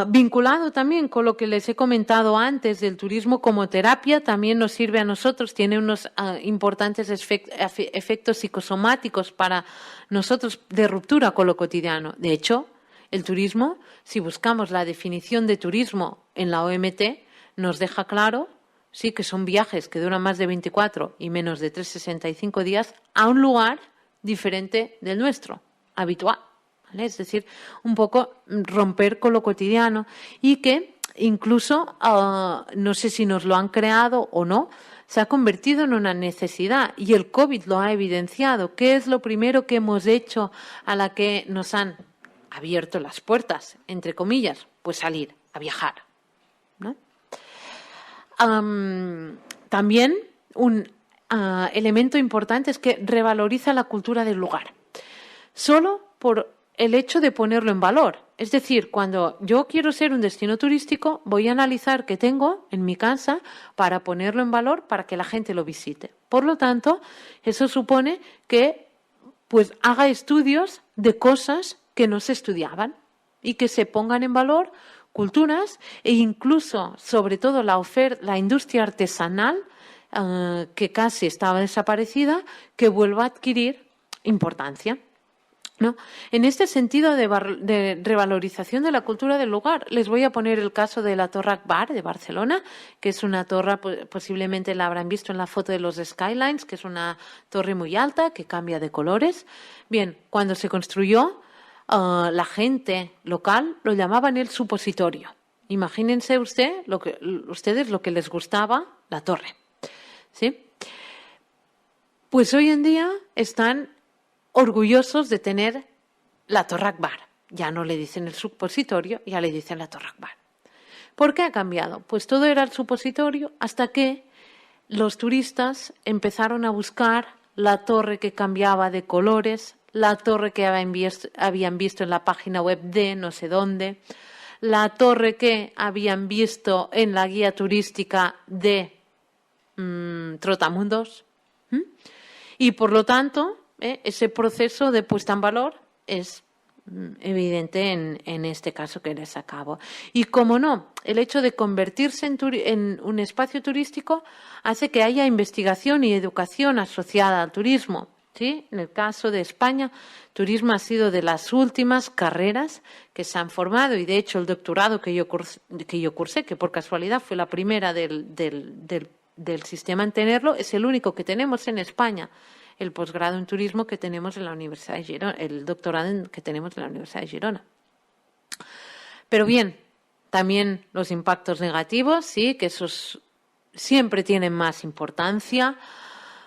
Vinculado también con lo que les he comentado antes del turismo como terapia, también nos sirve a nosotros, tiene unos importantes efectos psicosomáticos para nosotros de ruptura con lo cotidiano. De hecho, el turismo, si buscamos la definición de turismo en la OMT, nos deja claro, sí, que son viajes que duran más de 24 y menos de 365 días a un lugar diferente del nuestro, habitual. ¿Vale? Es decir, un poco romper con lo cotidiano, y que incluso, no sé si nos lo han creado o no, se ha convertido en una necesidad, y el COVID lo ha evidenciado. ¿Qué es lo primero que hemos hecho a la que nos han abierto las puertas, entre comillas? Pues salir a viajar, ¿no? También un elemento importante es que revaloriza la cultura del lugar, solo por el hecho de ponerlo en valor. Es decir, cuando yo quiero ser un destino turístico, voy a analizar qué tengo en mi casa para ponerlo en valor, para que la gente lo visite. Por lo tanto, eso supone que pues haga estudios de cosas que no se estudiaban y que se pongan en valor culturas, e incluso, sobre todo, la industria artesanal, que casi estaba desaparecida, que vuelva a adquirir importancia, ¿no? En este sentido de revalorización de la cultura del lugar, les voy a poner el caso de la Torre Akbar de Barcelona, que es una torre, posiblemente la habrán visto en la foto de los Skylines, que es una torre muy alta que cambia de colores. Bien, cuando se construyó, la gente local lo llamaban el supositorio. Imagínense ustedes lo que les gustaba la torre, ¿sí? Pues hoy en día están orgullosos de tener la Torre Akbar. Ya no le dicen el supositorio, ya le dicen la Torre Akbar. ¿Por qué ha cambiado? Pues todo era el supositorio, hasta que los turistas empezaron a buscar la torre que cambiaba de colores, la torre que habían visto en la página web de no sé dónde, la torre que habían visto en la guía turística de Trotamundos. Y por lo tanto, ese proceso de puesta en valor es evidente en este caso que les acabo. Y como no, el hecho de convertirse en un espacio turístico hace que haya investigación y educación asociada al turismo, ¿sí? En el caso de España, turismo ha sido de las últimas carreras que se han formado, y de hecho el doctorado que yo cursé, que por casualidad fue la primera del sistema en tenerlo, es el único que tenemos en España. El posgrado en turismo que tenemos en la Universidad de Girona, el doctorado que tenemos en la Universidad de Girona. Pero bien, también los impactos negativos, sí, que esos siempre tienen más importancia.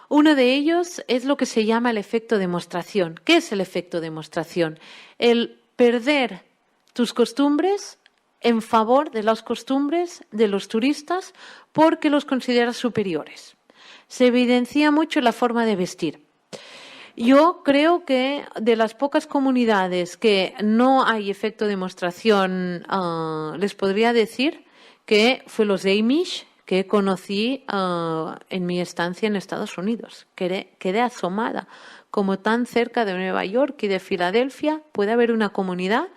Uno de ellos es lo que se llama el efecto demostración. ¿Qué es el efecto demostración? El perder tus costumbres en favor de las costumbres de los turistas porque los consideras superiores. Se evidencia mucho la forma de vestir. Yo creo que de las pocas comunidades que no hay efecto demostración, les podría decir que fue los Amish que conocí en mi estancia en Estados Unidos. Quedé asomada. Como tan cerca de Nueva York y de Filadelfia puede haber una comunidad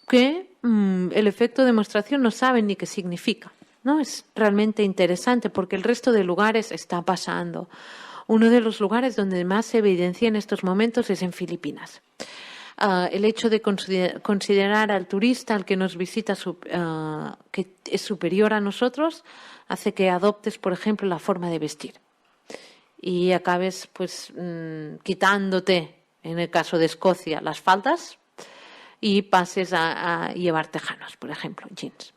que el efecto demostración no saben ni qué significa, ¿no? Es realmente interesante porque el resto de lugares está pasando. Uno de los lugares donde más se evidencia en estos momentos es en Filipinas. El hecho de considerar al turista, al que nos visita, que es superior a nosotros, hace que adoptes, por ejemplo, la forma de vestir. Y acabes pues quitándote, en el caso de Escocia, las faldas y pases a llevar tejanos, por ejemplo, jeans.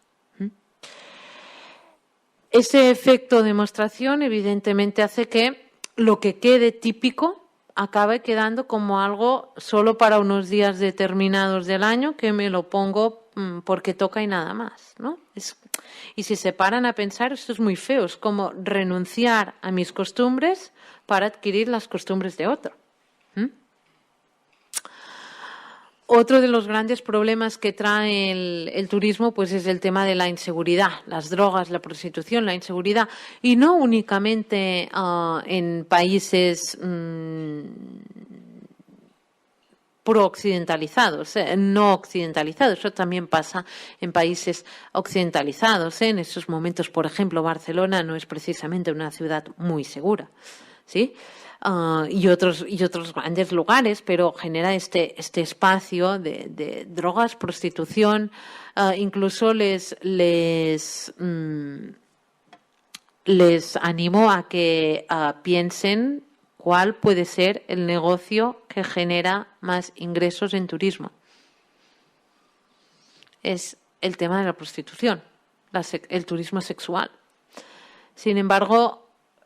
Ese efecto de demostración evidentemente hace que lo que quede típico acabe quedando como algo solo para unos días determinados del año, que me lo pongo porque toca y nada más, ¿no? Y si se paran a pensar, esto es muy feo, es como renunciar a mis costumbres para adquirir las costumbres de otro. Otro de los grandes problemas que trae el turismo pues es el tema de la inseguridad, las drogas, la prostitución, la inseguridad, y no únicamente en países pro-occidentalizados, no occidentalizados. Eso también pasa en países occidentalizados. En estos momentos, por ejemplo, Barcelona no es precisamente una ciudad muy segura, ¿sí? Y otros grandes lugares, pero genera este espacio de drogas, prostitución. Incluso les animo a que piensen cuál puede ser el negocio que genera más ingresos en turismo. Es el tema de la prostitución, el turismo sexual. Sin embargo,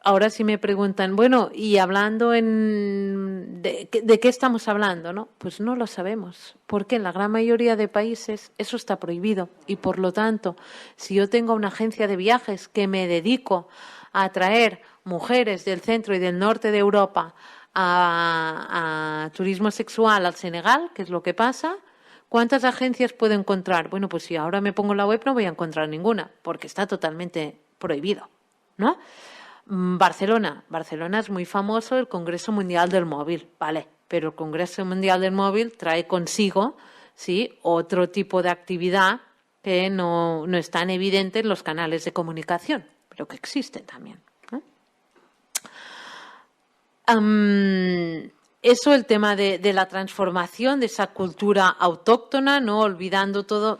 ahora sí me preguntan, bueno, y hablando ¿de qué estamos hablando? ¿No? Pues no lo sabemos, porque en la gran mayoría de países eso está prohibido. Y por lo tanto, si yo tengo una agencia de viajes que me dedico a atraer mujeres del centro y del norte de Europa a turismo sexual al Senegal, que es lo que pasa, ¿cuántas agencias puedo encontrar? Bueno, pues si ahora me pongo en la web no voy a encontrar ninguna, porque está totalmente prohibido, ¿no? Barcelona es muy famoso el Congreso Mundial del Móvil, vale, pero el Congreso Mundial del Móvil trae consigo, sí, otro tipo de actividad que no es tan evidente en los canales de comunicación, pero que existe también, ¿no? Eso, el tema de la transformación de esa cultura autóctona, no olvidando todo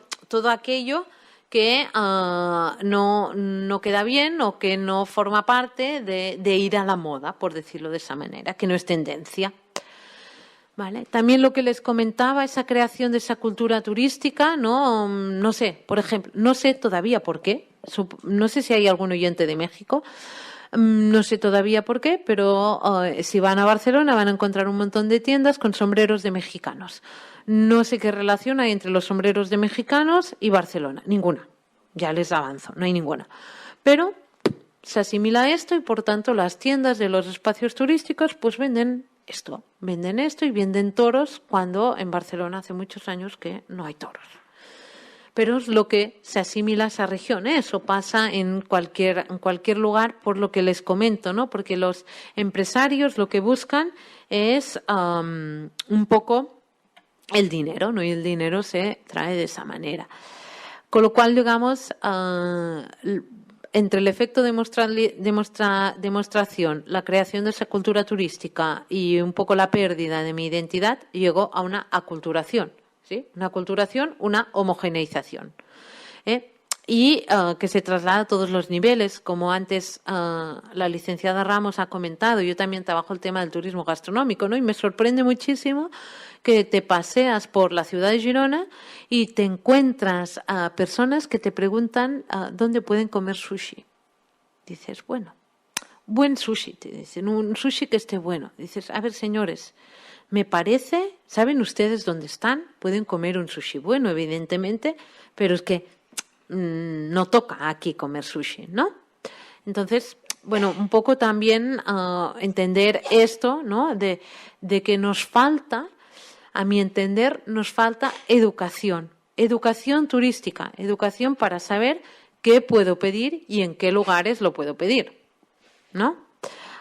aquello que no queda bien o que no forma parte de ir a la moda, por decirlo de esa manera, que no es tendencia. ¿Vale? También lo que les comentaba, esa creación de esa cultura turística, no sé, por ejemplo, no sé todavía por qué, no sé si hay algún oyente de México, no sé todavía por qué, pero si van a Barcelona van a encontrar un montón de tiendas con sombreros de mexicanos. No sé qué relación hay entre los sombreros de mexicanos y Barcelona. Ninguna. Ya les avanzo, no hay ninguna. Pero se asimila a esto y, por tanto, las tiendas de los espacios turísticos pues venden esto y venden toros, cuando en Barcelona hace muchos años que no hay toros. Pero es lo que se asimila a esa región, ¿eh? Eso pasa en cualquier lugar, por lo que les comento, ¿no? Porque los empresarios lo que buscan es un poco el dinero, ¿no? Y el dinero se trae de esa manera. Con lo cual, digamos, entre el efecto demostración, la creación de esa cultura turística y un poco la pérdida de mi identidad, llegó a una aculturación. ¿Sí? Una aculturación, una homogeneización. Y que se traslada a todos los niveles, como antes la licenciada Ramos ha comentado. Yo también trabajo el tema del turismo gastronómico, ¿no? Y me sorprende muchísimo que te paseas por la ciudad de Girona y te encuentras a personas que te preguntan dónde pueden comer sushi. Dices, bueno, buen sushi, te dicen, un sushi que esté bueno. Dices, a ver, señores, me parece, ¿saben ustedes dónde están? Pueden comer un sushi bueno, evidentemente, pero es que no toca aquí comer sushi, ¿no? Entonces, bueno, un poco también entender esto, ¿no? De que nos falta, a mi entender, nos falta educación turística, educación para saber qué puedo pedir y en qué lugares lo puedo pedir, ¿no?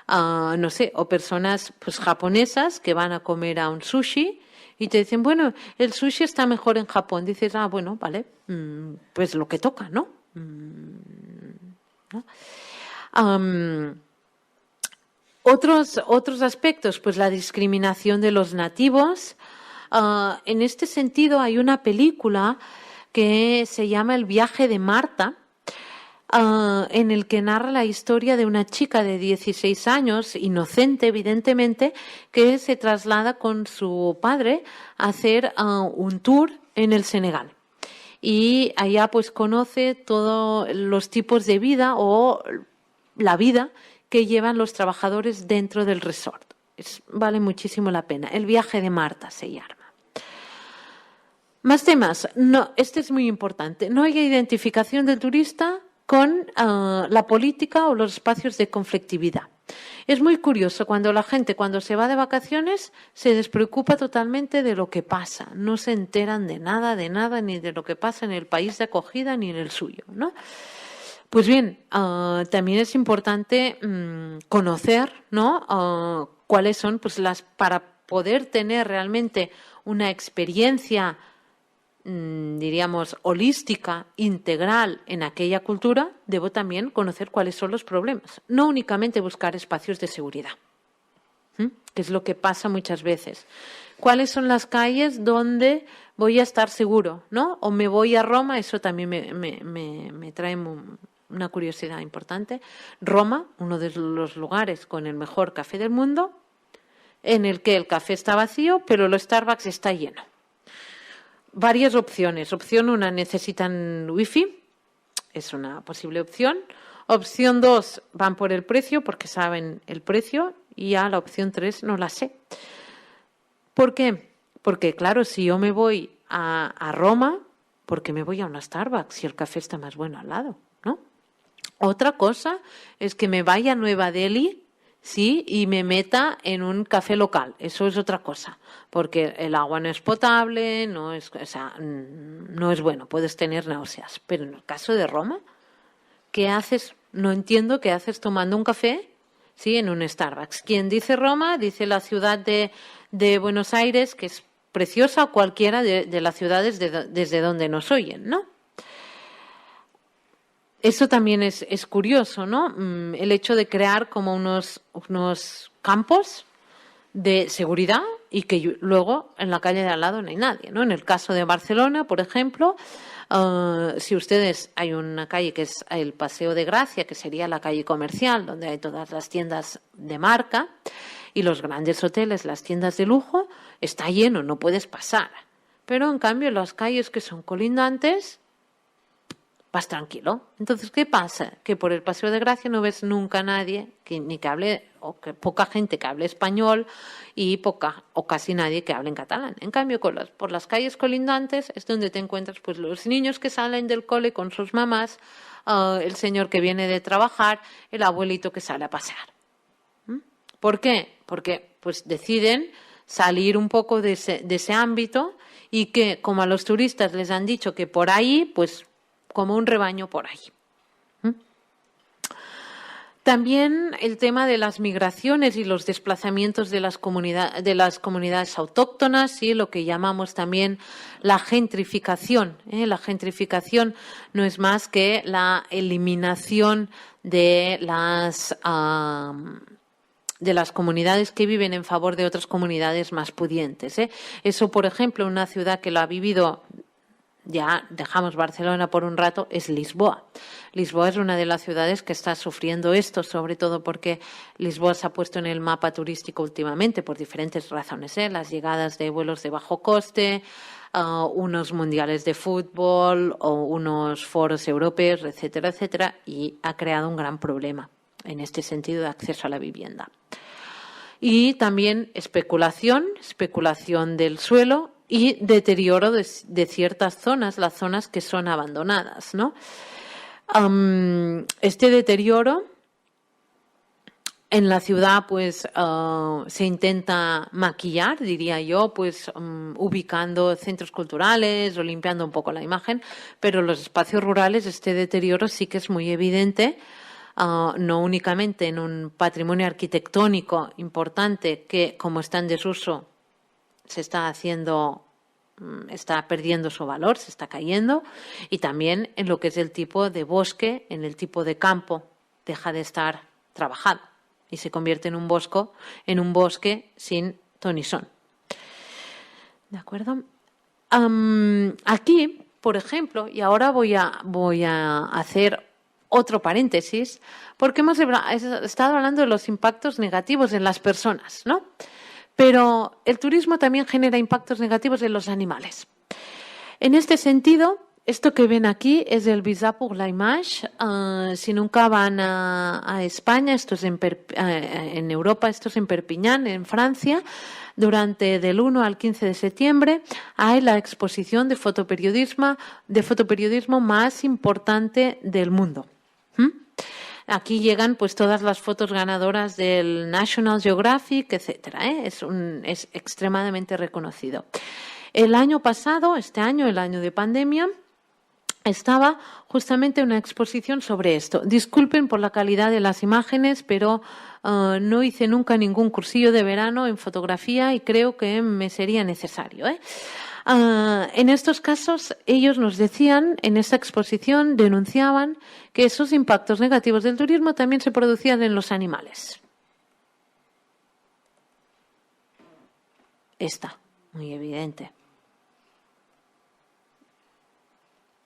No sé, o personas pues japonesas que van a comer a un sushi y te dicen, bueno, el sushi está mejor en Japón. Dices, bueno, vale, pues lo que toca, ¿no? ¿No? Otros aspectos, pues la discriminación de los nativos. En este sentido hay una película que se llama El viaje de Marta, en el que narra la historia de una chica de 16 años, inocente evidentemente, que se traslada con su padre a hacer un tour en el Senegal. Y allá pues conoce todos los tipos de vida o la vida que llevan los trabajadores dentro del resort. Vale muchísimo la pena. El viaje de Marta se llama. Más temas. No, este es muy importante. No hay identificación del turista con la política o los espacios de conflictividad. Es muy curioso cuando la gente, cuando se va de vacaciones, se despreocupa totalmente de lo que pasa. No se enteran de nada, ni de lo que pasa en el país de acogida ni en el suyo, ¿no? Pues bien, también es importante conocer, ¿no? Cuáles son, pues para poder tener realmente una experiencia, diríamos, holística, integral en aquella cultura, debo también conocer cuáles son los problemas. No únicamente buscar espacios de seguridad, que es lo que pasa muchas veces. ¿Cuáles son las calles donde voy a estar seguro, ¿no? O me voy a Roma, eso también me trae una curiosidad importante. Roma, uno de los lugares con el mejor café del mundo, en el que el café está vacío, pero el Starbucks está lleno. Varias opciones. Opción 1, necesitan wifi. Es una posible opción. Opción 2, van por el precio porque saben el precio. Y ya la opción 3 no la sé. ¿Por qué? Porque, claro, si yo me voy a Roma, ¿por qué me voy a una Starbucks si el café está más bueno al lado? ¿No? Otra cosa es que me vaya a Nueva Delhi, sí, y me meta en un café local. Eso es otra cosa, porque el agua no es potable, no es bueno, puedes tener náuseas. Pero en el caso de Roma, ¿qué haces? No entiendo qué haces tomando un café, sí, en un Starbucks. Quien dice Roma, dice la ciudad de Buenos Aires, que es preciosa, o cualquiera de las ciudades desde donde nos oyen, ¿no? Eso también es curioso, ¿no? El hecho de crear como unos campos de seguridad y que luego en la calle de al lado no hay nadie, ¿no? En el caso de Barcelona, por ejemplo, si ustedes, hay una calle que es el Paseo de Gracia, que sería la calle comercial, donde hay todas las tiendas de marca y los grandes hoteles, las tiendas de lujo, está lleno, no puedes pasar. Pero en cambio las calles que son colindantes, vas tranquilo. Entonces, ¿qué pasa? Que por el Paseo de Gracia no ves nunca a nadie ni que hable, o que poca gente que hable español y poca o casi nadie que hable en catalán. En cambio, por las calles colindantes es donde te encuentras pues los niños que salen del cole con sus mamás, el señor que viene de trabajar, el abuelito que sale a pasear. ¿Por qué? Porque pues deciden salir un poco de ese ámbito y que, como a los turistas les han dicho que por ahí, pues como un rebaño por ahí. También el tema de las migraciones y los desplazamientos de las comunidades autóctonas, ¿sí? Lo que llamamos también la gentrificación. La gentrificación no es más que la eliminación de las comunidades que viven en favor de otras comunidades más pudientes. Eso, por ejemplo, una ciudad que lo ha vivido, ya dejamos Barcelona por un rato, es Lisboa. Lisboa es una de las ciudades que está sufriendo esto, sobre todo porque Lisboa se ha puesto en el mapa turístico últimamente por diferentes razones, las llegadas de vuelos de bajo coste, unos mundiales de fútbol o unos foros europeos, etcétera, etcétera, y ha creado un gran problema en este sentido de acceso a la vivienda. Y también especulación del suelo y deterioro de ciertas zonas, las zonas que son abandonadas, ¿no? Este deterioro En la ciudad, pues, se intenta maquillar, diría yo, pues, ubicando centros culturales o limpiando un poco la imagen, pero en los espacios rurales este deterioro sí que es muy evidente, no únicamente en un patrimonio arquitectónico importante que, como está en desuso, está perdiendo su valor, se está cayendo, y también en lo que es el tipo de bosque, en el tipo de campo, deja de estar trabajado y se convierte en un bosque sin ton ni son. ¿De acuerdo? Aquí, por ejemplo, y ahora voy a hacer otro paréntesis, porque hemos estado hablando de los impactos negativos en las personas, ¿no? Pero el turismo también genera impactos negativos en los animales. En este sentido, esto que ven aquí es el Visa pour la Image. Si nunca van a España, esto es en Europa, esto es en Perpiñán, en Francia. Durante del 1 al 15 de septiembre hay la exposición de fotoperiodismo más importante del mundo. Aquí llegan pues todas las fotos ganadoras del National Geographic, etcétera. Es extremadamente reconocido. El año pasado, el año de pandemia, estaba justamente una exposición sobre esto. Disculpen por la calidad de las imágenes, pero no hice nunca ningún cursillo de verano en fotografía y creo que me sería necesario. En estos casos, ellos nos decían, en esta exposición, denunciaban que esos impactos negativos del turismo también se producían en los animales. Está muy evidente.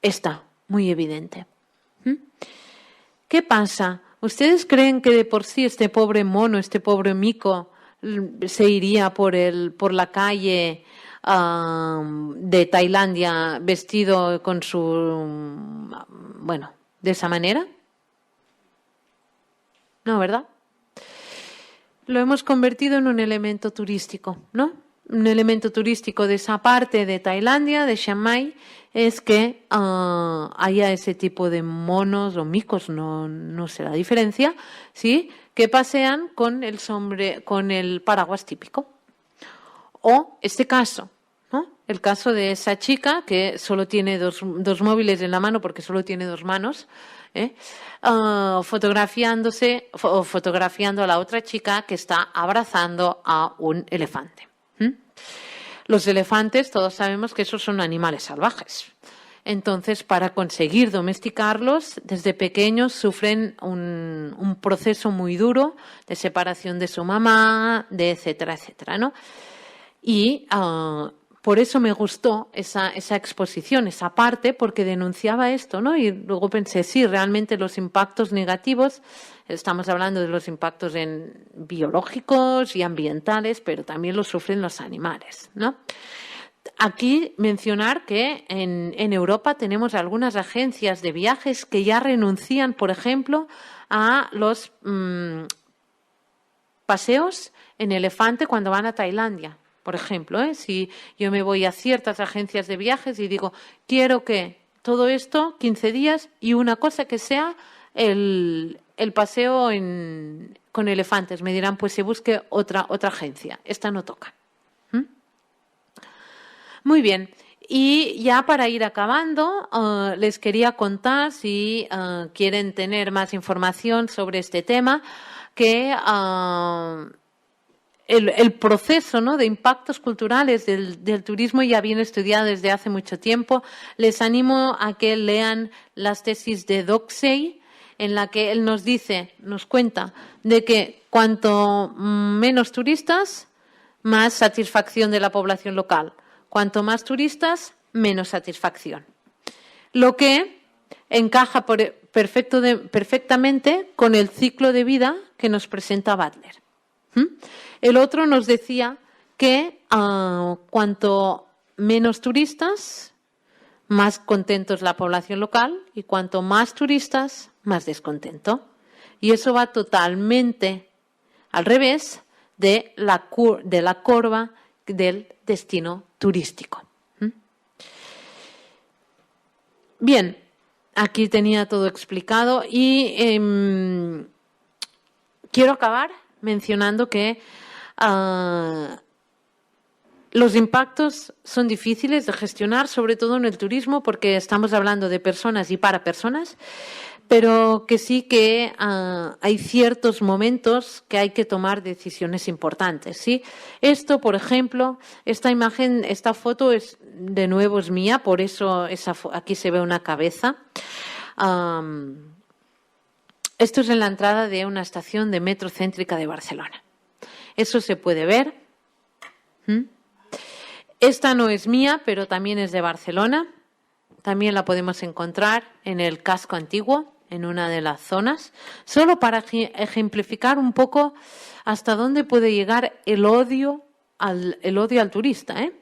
Está muy evidente. ¿Qué pasa? ¿Ustedes creen que de por sí este pobre mono, este pobre mico, se iría por la calle de Tailandia vestido con de esa manera? No, ¿verdad? Lo hemos convertido en un elemento turístico, ¿no? Un elemento turístico de esa parte de Tailandia, de Chiang Mai, es que haya ese tipo de monos o micos, no sé la diferencia, ¿sí? Que pasean con el paraguas típico. O este caso, ¿no? El caso de esa chica que solo tiene dos móviles en la mano porque solo tiene dos manos, fotografiando a la otra chica que está abrazando a un elefante. Los elefantes, todos sabemos que esos son animales salvajes. Entonces, para conseguir domesticarlos, desde pequeños sufren un proceso muy duro de separación de su mamá, de etcétera, etcétera, ¿no? Y por eso me gustó esa exposición, esa parte, porque denunciaba esto, ¿no? Y luego pensé, sí, realmente los impactos negativos, estamos hablando de los impactos biológicos y ambientales, pero también los sufren los animales, ¿no? Aquí mencionar que en Europa tenemos algunas agencias de viajes que ya renuncian, por ejemplo, a los paseos en elefante cuando van a Tailandia. Por ejemplo, si yo me voy a ciertas agencias de viajes y digo, quiero que todo esto, 15 días, y una cosa que sea el paseo con elefantes. Me dirán, pues se busque otra agencia. Esta no toca. Muy bien. Y ya para ir acabando, les quería contar, si quieren tener más información sobre este tema, que el proceso, ¿no?, de impactos culturales del turismo ya viene estudiado desde hace mucho tiempo. Les animo a que lean las tesis de Doxey, en la que él nos cuenta de que cuanto menos turistas, más satisfacción de la población local. Cuanto más turistas, menos satisfacción. Lo que encaja perfectamente con el ciclo de vida que nos presenta Butler. El otro nos decía que cuanto menos turistas, más contentos la población local, y cuanto más turistas, más descontento. Y eso va totalmente al revés de la curva del destino turístico. Bien, aquí tenía todo explicado y quiero acabar mencionando que los impactos son difíciles de gestionar, sobre todo en el turismo, porque estamos hablando de personas y para personas, pero que sí que hay ciertos momentos que hay que tomar decisiones importantes, ¿sí? Esto, por ejemplo, esta imagen, esta foto de nuevo es mía, por eso aquí se ve una cabeza. Esto es en la entrada de una estación de metro céntrica de Barcelona. Eso se puede ver. Esta no es mía, pero también es de Barcelona. También la podemos encontrar en el casco antiguo, en una de las zonas, solo para ejemplificar un poco hasta dónde puede llegar el odio al turista, ¿eh?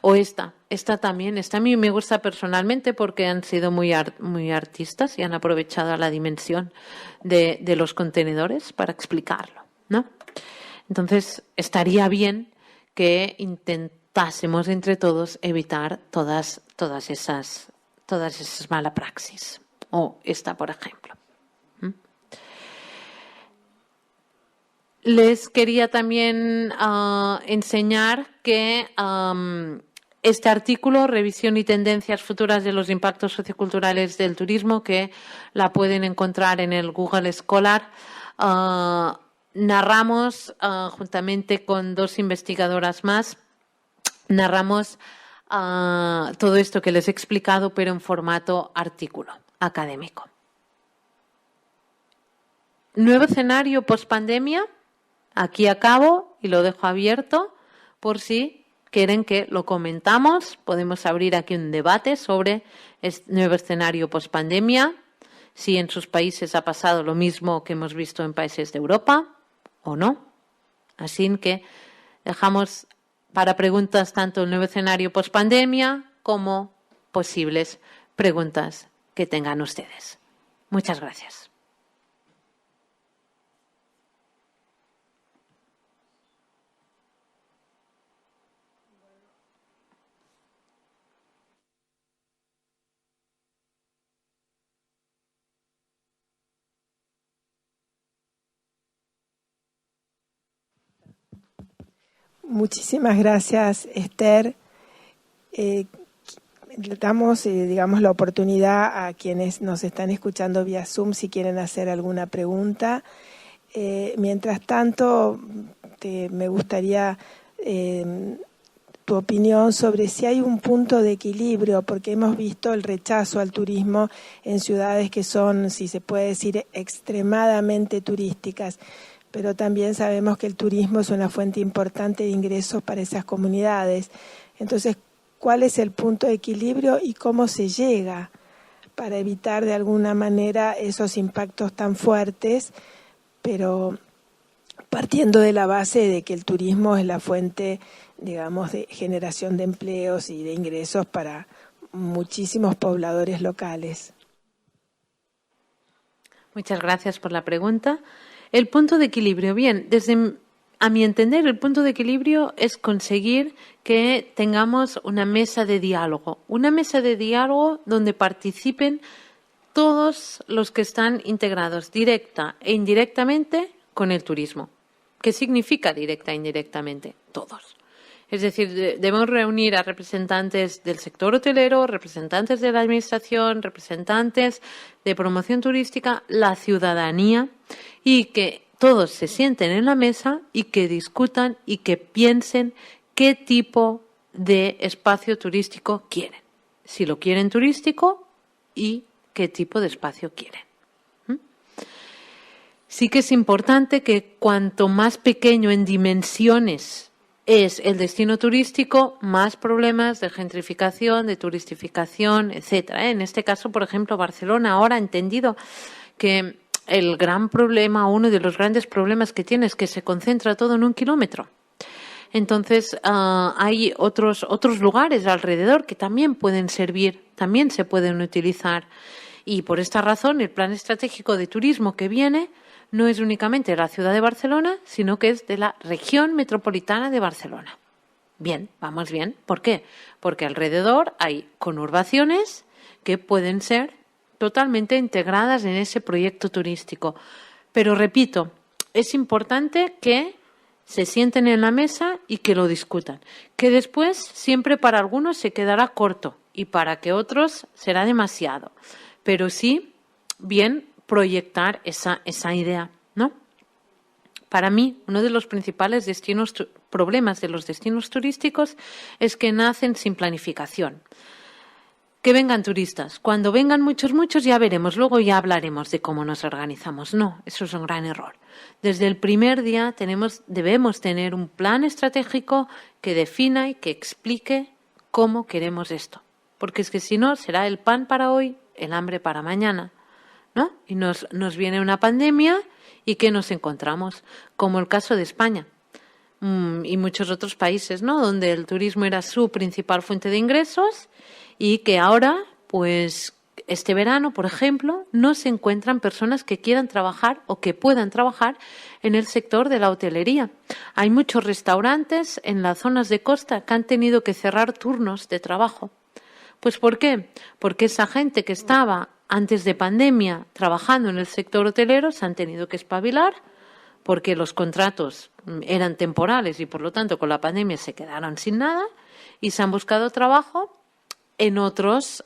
O esta también, esta a mí me gusta personalmente porque han sido muy artistas y han aprovechado la dimensión de los contenedores para explicarlo, ¿no? Entonces, estaría bien que intentásemos entre todos evitar todas esas mala praxis. O esta, por ejemplo. Les quería también enseñar que este artículo, Revisión y tendencias futuras de los impactos socioculturales del turismo, que la pueden encontrar en el Google Scholar, narramos, juntamente con 2 investigadoras más, narramos todo esto que les he explicado, pero en formato artículo académico. Nuevo escenario post-pandemia. Aquí acabo y lo dejo abierto por si quieren que lo comentamos. Podemos abrir aquí un debate sobre este nuevo escenario post-pandemia, si en sus países ha pasado lo mismo que hemos visto en países de Europa o no. Así que dejamos para preguntas tanto el nuevo escenario post-pandemia como posibles preguntas que tengan ustedes. Muchas gracias. Muchísimas gracias, Esther. Damos, digamos, la oportunidad a quienes nos están escuchando vía Zoom si quieren hacer alguna pregunta. Mientras tanto, me gustaría tu opinión sobre si hay un punto de equilibrio, porque hemos visto el rechazo al turismo en ciudades que son, si se puede decir, extremadamente turísticas, pero también sabemos que el turismo es una fuente importante de ingresos para esas comunidades. Entonces, ¿cuál es el punto de equilibrio y cómo se llega para evitar de alguna manera esos impactos tan fuertes, pero partiendo de la base de que el turismo es la fuente, digamos, de generación de empleos y de ingresos para muchísimos pobladores locales? Muchas gracias por la pregunta. El punto de equilibrio, bien, a mi entender, el punto de equilibrio es conseguir que tengamos una mesa de diálogo donde participen todos los que están integrados directa e indirectamente con el turismo. ¿Qué significa directa e indirectamente? Todos. Es decir, debemos reunir a representantes del sector hotelero, representantes de la administración, representantes de promoción turística, la ciudadanía, y que todos se sienten en la mesa y que discutan y que piensen qué tipo de espacio turístico quieren. Si lo quieren turístico y qué tipo de espacio quieren. Sí que es importante que cuanto más pequeño en dimensiones es el destino turístico, más problemas de gentrificación, de turistificación, etcétera. En este caso, por ejemplo, Barcelona ahora ha entendido que el gran problema, uno de los grandes problemas que tiene es que se concentra todo en 1 kilómetro. Entonces, hay otros lugares alrededor que también pueden servir, también se pueden utilizar. Y por esta razón, el plan estratégico de turismo que viene no es únicamente de la ciudad de Barcelona, sino que es de la región metropolitana de Barcelona. Bien, vamos bien. ¿Por qué? Porque alrededor hay conurbaciones que pueden ser totalmente integradas en ese proyecto turístico. Pero repito, es importante que se sienten en la mesa y que lo discutan. Que después siempre para algunos se quedará corto y para que otros será demasiado. Pero sí, bien proyectar esa idea, ¿no? Para mí, uno de los principales problemas de los destinos turísticos es que nacen sin planificación. Que vengan turistas. Cuando vengan muchos, ya veremos. Luego ya hablaremos de cómo nos organizamos. No, eso es un gran error. Desde el primer día debemos tener un plan estratégico que defina y que explique cómo queremos esto. Porque es que si no, será el pan para hoy, el hambre para mañana, ¿no? Y nos viene una pandemia y ¿qué nos encontramos? Como el caso de España y muchos otros países, ¿no? Donde el turismo era su principal fuente de ingresos y que ahora, pues este verano, por ejemplo, no se encuentran personas que quieran trabajar o que puedan trabajar en el sector de la hotelería. Hay muchos restaurantes en las zonas de costa que han tenido que cerrar turnos de trabajo. Pues ¿por qué? Porque esa gente que estaba antes de pandemia trabajando en el sector hotelero se han tenido que espabilar porque los contratos eran temporales y por lo tanto con la pandemia se quedaron sin nada y se han buscado trabajo en otros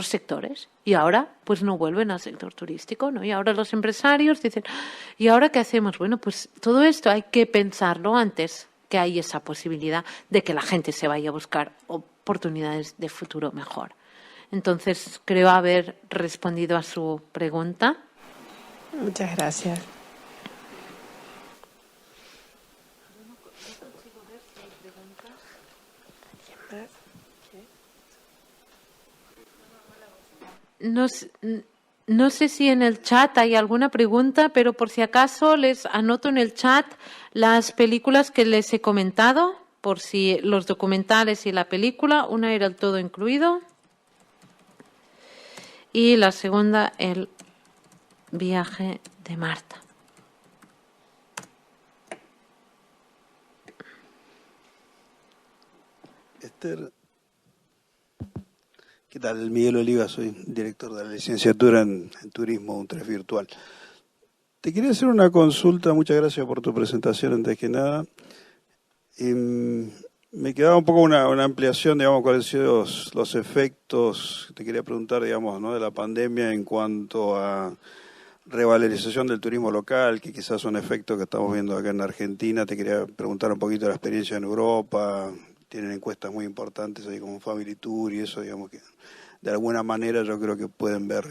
sectores y ahora pues no vuelven al sector turístico, ¿no? Y ahora los empresarios dicen, ¿y ahora qué hacemos? Bueno, pues todo esto hay que pensarlo antes que hay esa posibilidad de que la gente se vaya a buscar oportunidades de futuro mejor. Entonces, creo haber respondido a su pregunta. Muchas gracias. No sé si en el chat hay alguna pregunta, pero por si acaso les anoto en el chat las películas que les he comentado, por si los documentales y la película. Una era El todo incluido y la segunda El viaje de Marta. Esther, ¿qué tal? Miguel Oliva, soy director de la licenciatura en Turismo UNTREF Virtual. Te quería hacer una consulta, muchas gracias por tu presentación antes que nada. Me quedaba un poco una ampliación, digamos, cuáles han sido los efectos, te quería preguntar, digamos, ¿no?, de la pandemia en cuanto a revalorización del turismo local, que quizás es un efecto que estamos viendo acá en Argentina. Te quería preguntar un poquito de la experiencia en Europa. Tienen encuestas muy importantes ahí como Family Tour y eso, digamos, que de alguna manera yo creo que pueden ver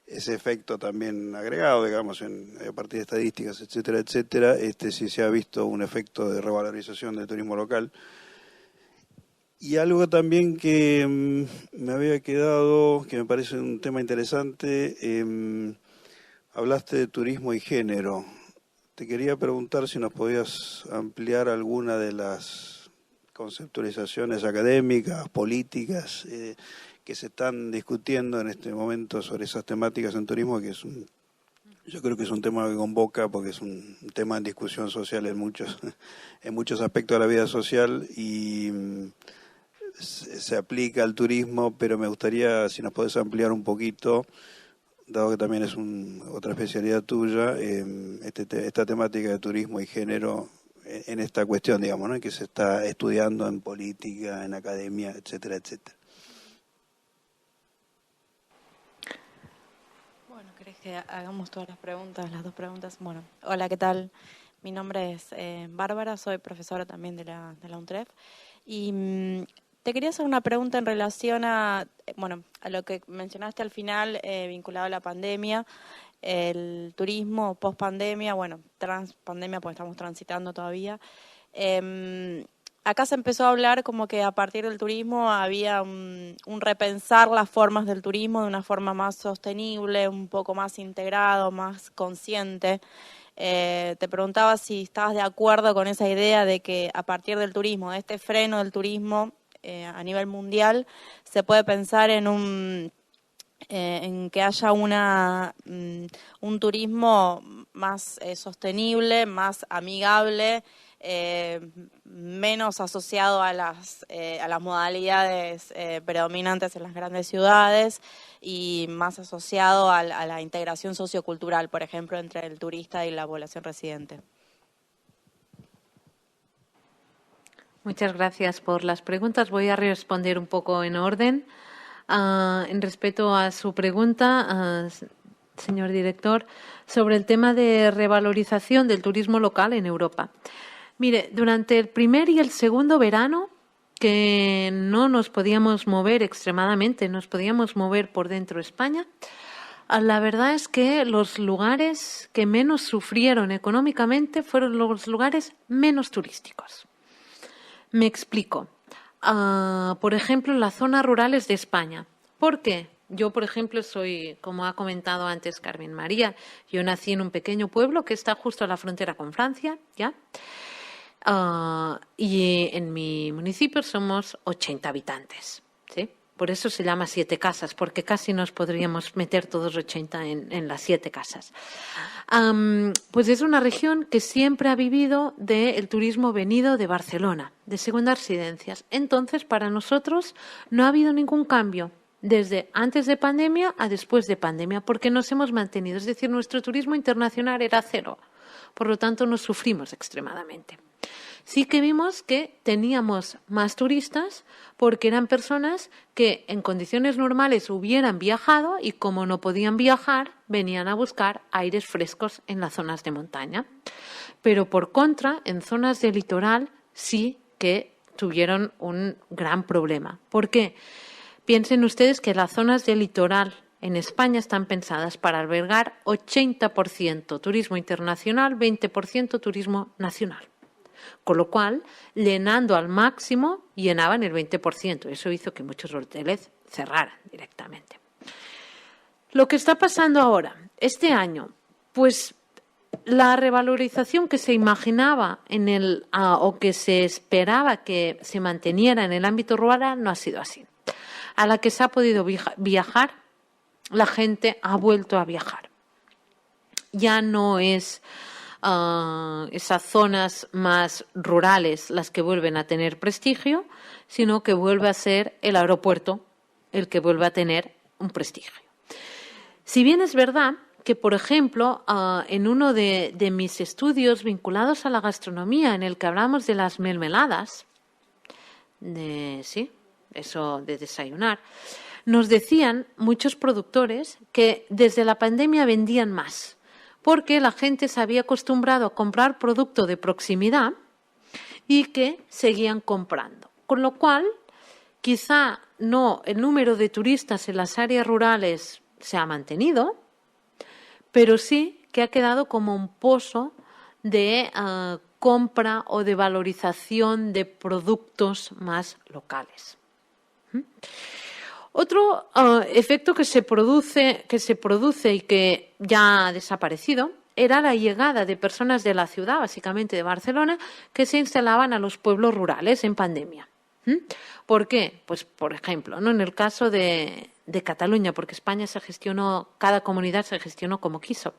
ese efecto también agregado, digamos, a partir de estadísticas, etcétera, etcétera, si se ha visto un efecto de revalorización del turismo local. Y algo también que me había quedado, que me parece un tema interesante, hablaste de turismo y género. Te quería preguntar si nos podías ampliar alguna de las conceptualizaciones académicas, políticas, que se están discutiendo en este momento sobre esas temáticas en turismo, que yo creo que es un tema que convoca porque es un tema en discusión social en muchos aspectos de la vida social y se aplica al turismo, pero me gustaría si nos podés ampliar un poquito, dado que también es otra especialidad tuya, esta temática de turismo y género en esta cuestión, digamos, ¿no?, que se está estudiando en política, en academia, etcétera, etcétera. Bueno, ¿querés que hagamos todas las dos preguntas? Bueno, hola, ¿qué tal? Mi nombre es Bárbara, soy profesora también de la UNTREF y te quería hacer una pregunta en relación a lo que mencionaste al final, vinculado a la pandemia, el turismo post-pandemia, trans-pandemia, pues estamos transitando todavía. Acá se empezó a hablar como que a partir del turismo había un repensar las formas del turismo de una forma más sostenible, un poco más integrado, más consciente. Te preguntaba si estabas de acuerdo con esa idea de que a partir del turismo, de este freno del turismo a nivel mundial, se puede pensar en que haya un turismo más sostenible, más amigable menos asociado a las modalidades predominantes en las grandes ciudades y más asociado a la integración sociocultural, por ejemplo, entre el turista y la población residente. Muchas gracias por las preguntas. Voy a responder un poco en orden. En respeto a su pregunta, señor director, sobre el tema de revalorización del turismo local en Europa. Mire, durante el primer y el segundo verano, que no nos podíamos mover extremadamente, nos podíamos mover por dentro de España, la verdad es que los lugares que menos sufrieron económicamente fueron los lugares menos turísticos. Me explico. Por ejemplo, en las zonas rurales de España. ¿Por qué? Yo, por ejemplo, soy, como ha comentado antes Carmen María, yo nací en un pequeño pueblo que está justo a la frontera con Francia, ¿ya? Y en mi municipio somos 80 habitantes, ¿sí? Por eso se llama 7 casas, porque casi nos podríamos meter todos 80 en las 7 casas. Pues es una región que siempre ha vivido del turismo venido de Barcelona, de segundas residencias. Entonces, para nosotros no ha habido ningún cambio desde antes de pandemia a después de pandemia, porque nos hemos mantenido. Es decir, nuestro turismo internacional era 0. Por lo tanto, no sufrimos extremadamente. Sí que vimos que teníamos más turistas porque eran personas que en condiciones normales hubieran viajado y como no podían viajar, venían a buscar aires frescos en las zonas de montaña. Pero por contra, en zonas de litoral sí que tuvieron un gran problema. ¿Por qué? Piensen ustedes que las zonas de litoral en España están pensadas para albergar 80% turismo internacional, 20% turismo nacional. Con lo cual, llenando al máximo, llenaban el 20%. Eso hizo que muchos hoteles cerraran directamente. Lo que está pasando ahora, este año, pues la revalorización que se imaginaba o que se esperaba que se manteniera en el ámbito rural no ha sido así. A la que se ha podido viajar, la gente ha vuelto a viajar. Ya no es esas zonas más rurales las que vuelven a tener prestigio, sino que vuelve a ser el aeropuerto el que vuelve a tener un prestigio. Si bien es verdad que, por ejemplo, en uno de mis estudios vinculados a la gastronomía, en el que hablamos de las mermeladas, eso de desayunar, nos decían muchos productores que desde la pandemia vendían más, porque la gente se había acostumbrado a comprar producto de proximidad y que seguían comprando. Con lo cual, quizá no el número de turistas en las áreas rurales se ha mantenido, pero sí que ha quedado como un pozo de compra o de valorización de productos más locales. Otro efecto que se produce y que ya ha desaparecido era la llegada de personas de la ciudad, básicamente de Barcelona, que se instalaban a los pueblos rurales en pandemia. ¿Por qué? Pues, por ejemplo, ¿no? En el caso de Cataluña, porque España cada comunidad se gestionó como quiso.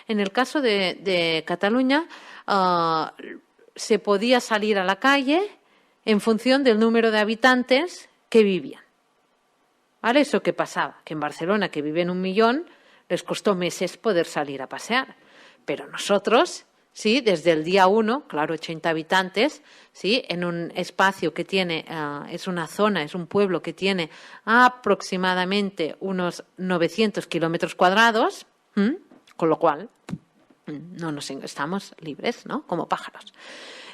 En el caso de Cataluña, se podía salir a la calle en función del número de habitantes que vivían. ¿Vale? ¿Eso qué pasaba? Que en Barcelona, que viven 1 millón, les costó meses poder salir a pasear. Pero nosotros, sí, desde el día 1, claro, 80 habitantes, sí, en un espacio que tiene, es un pueblo que tiene aproximadamente unos 900 kilómetros cuadrados, con lo cual estamos libres, ¿no? Como pájaros.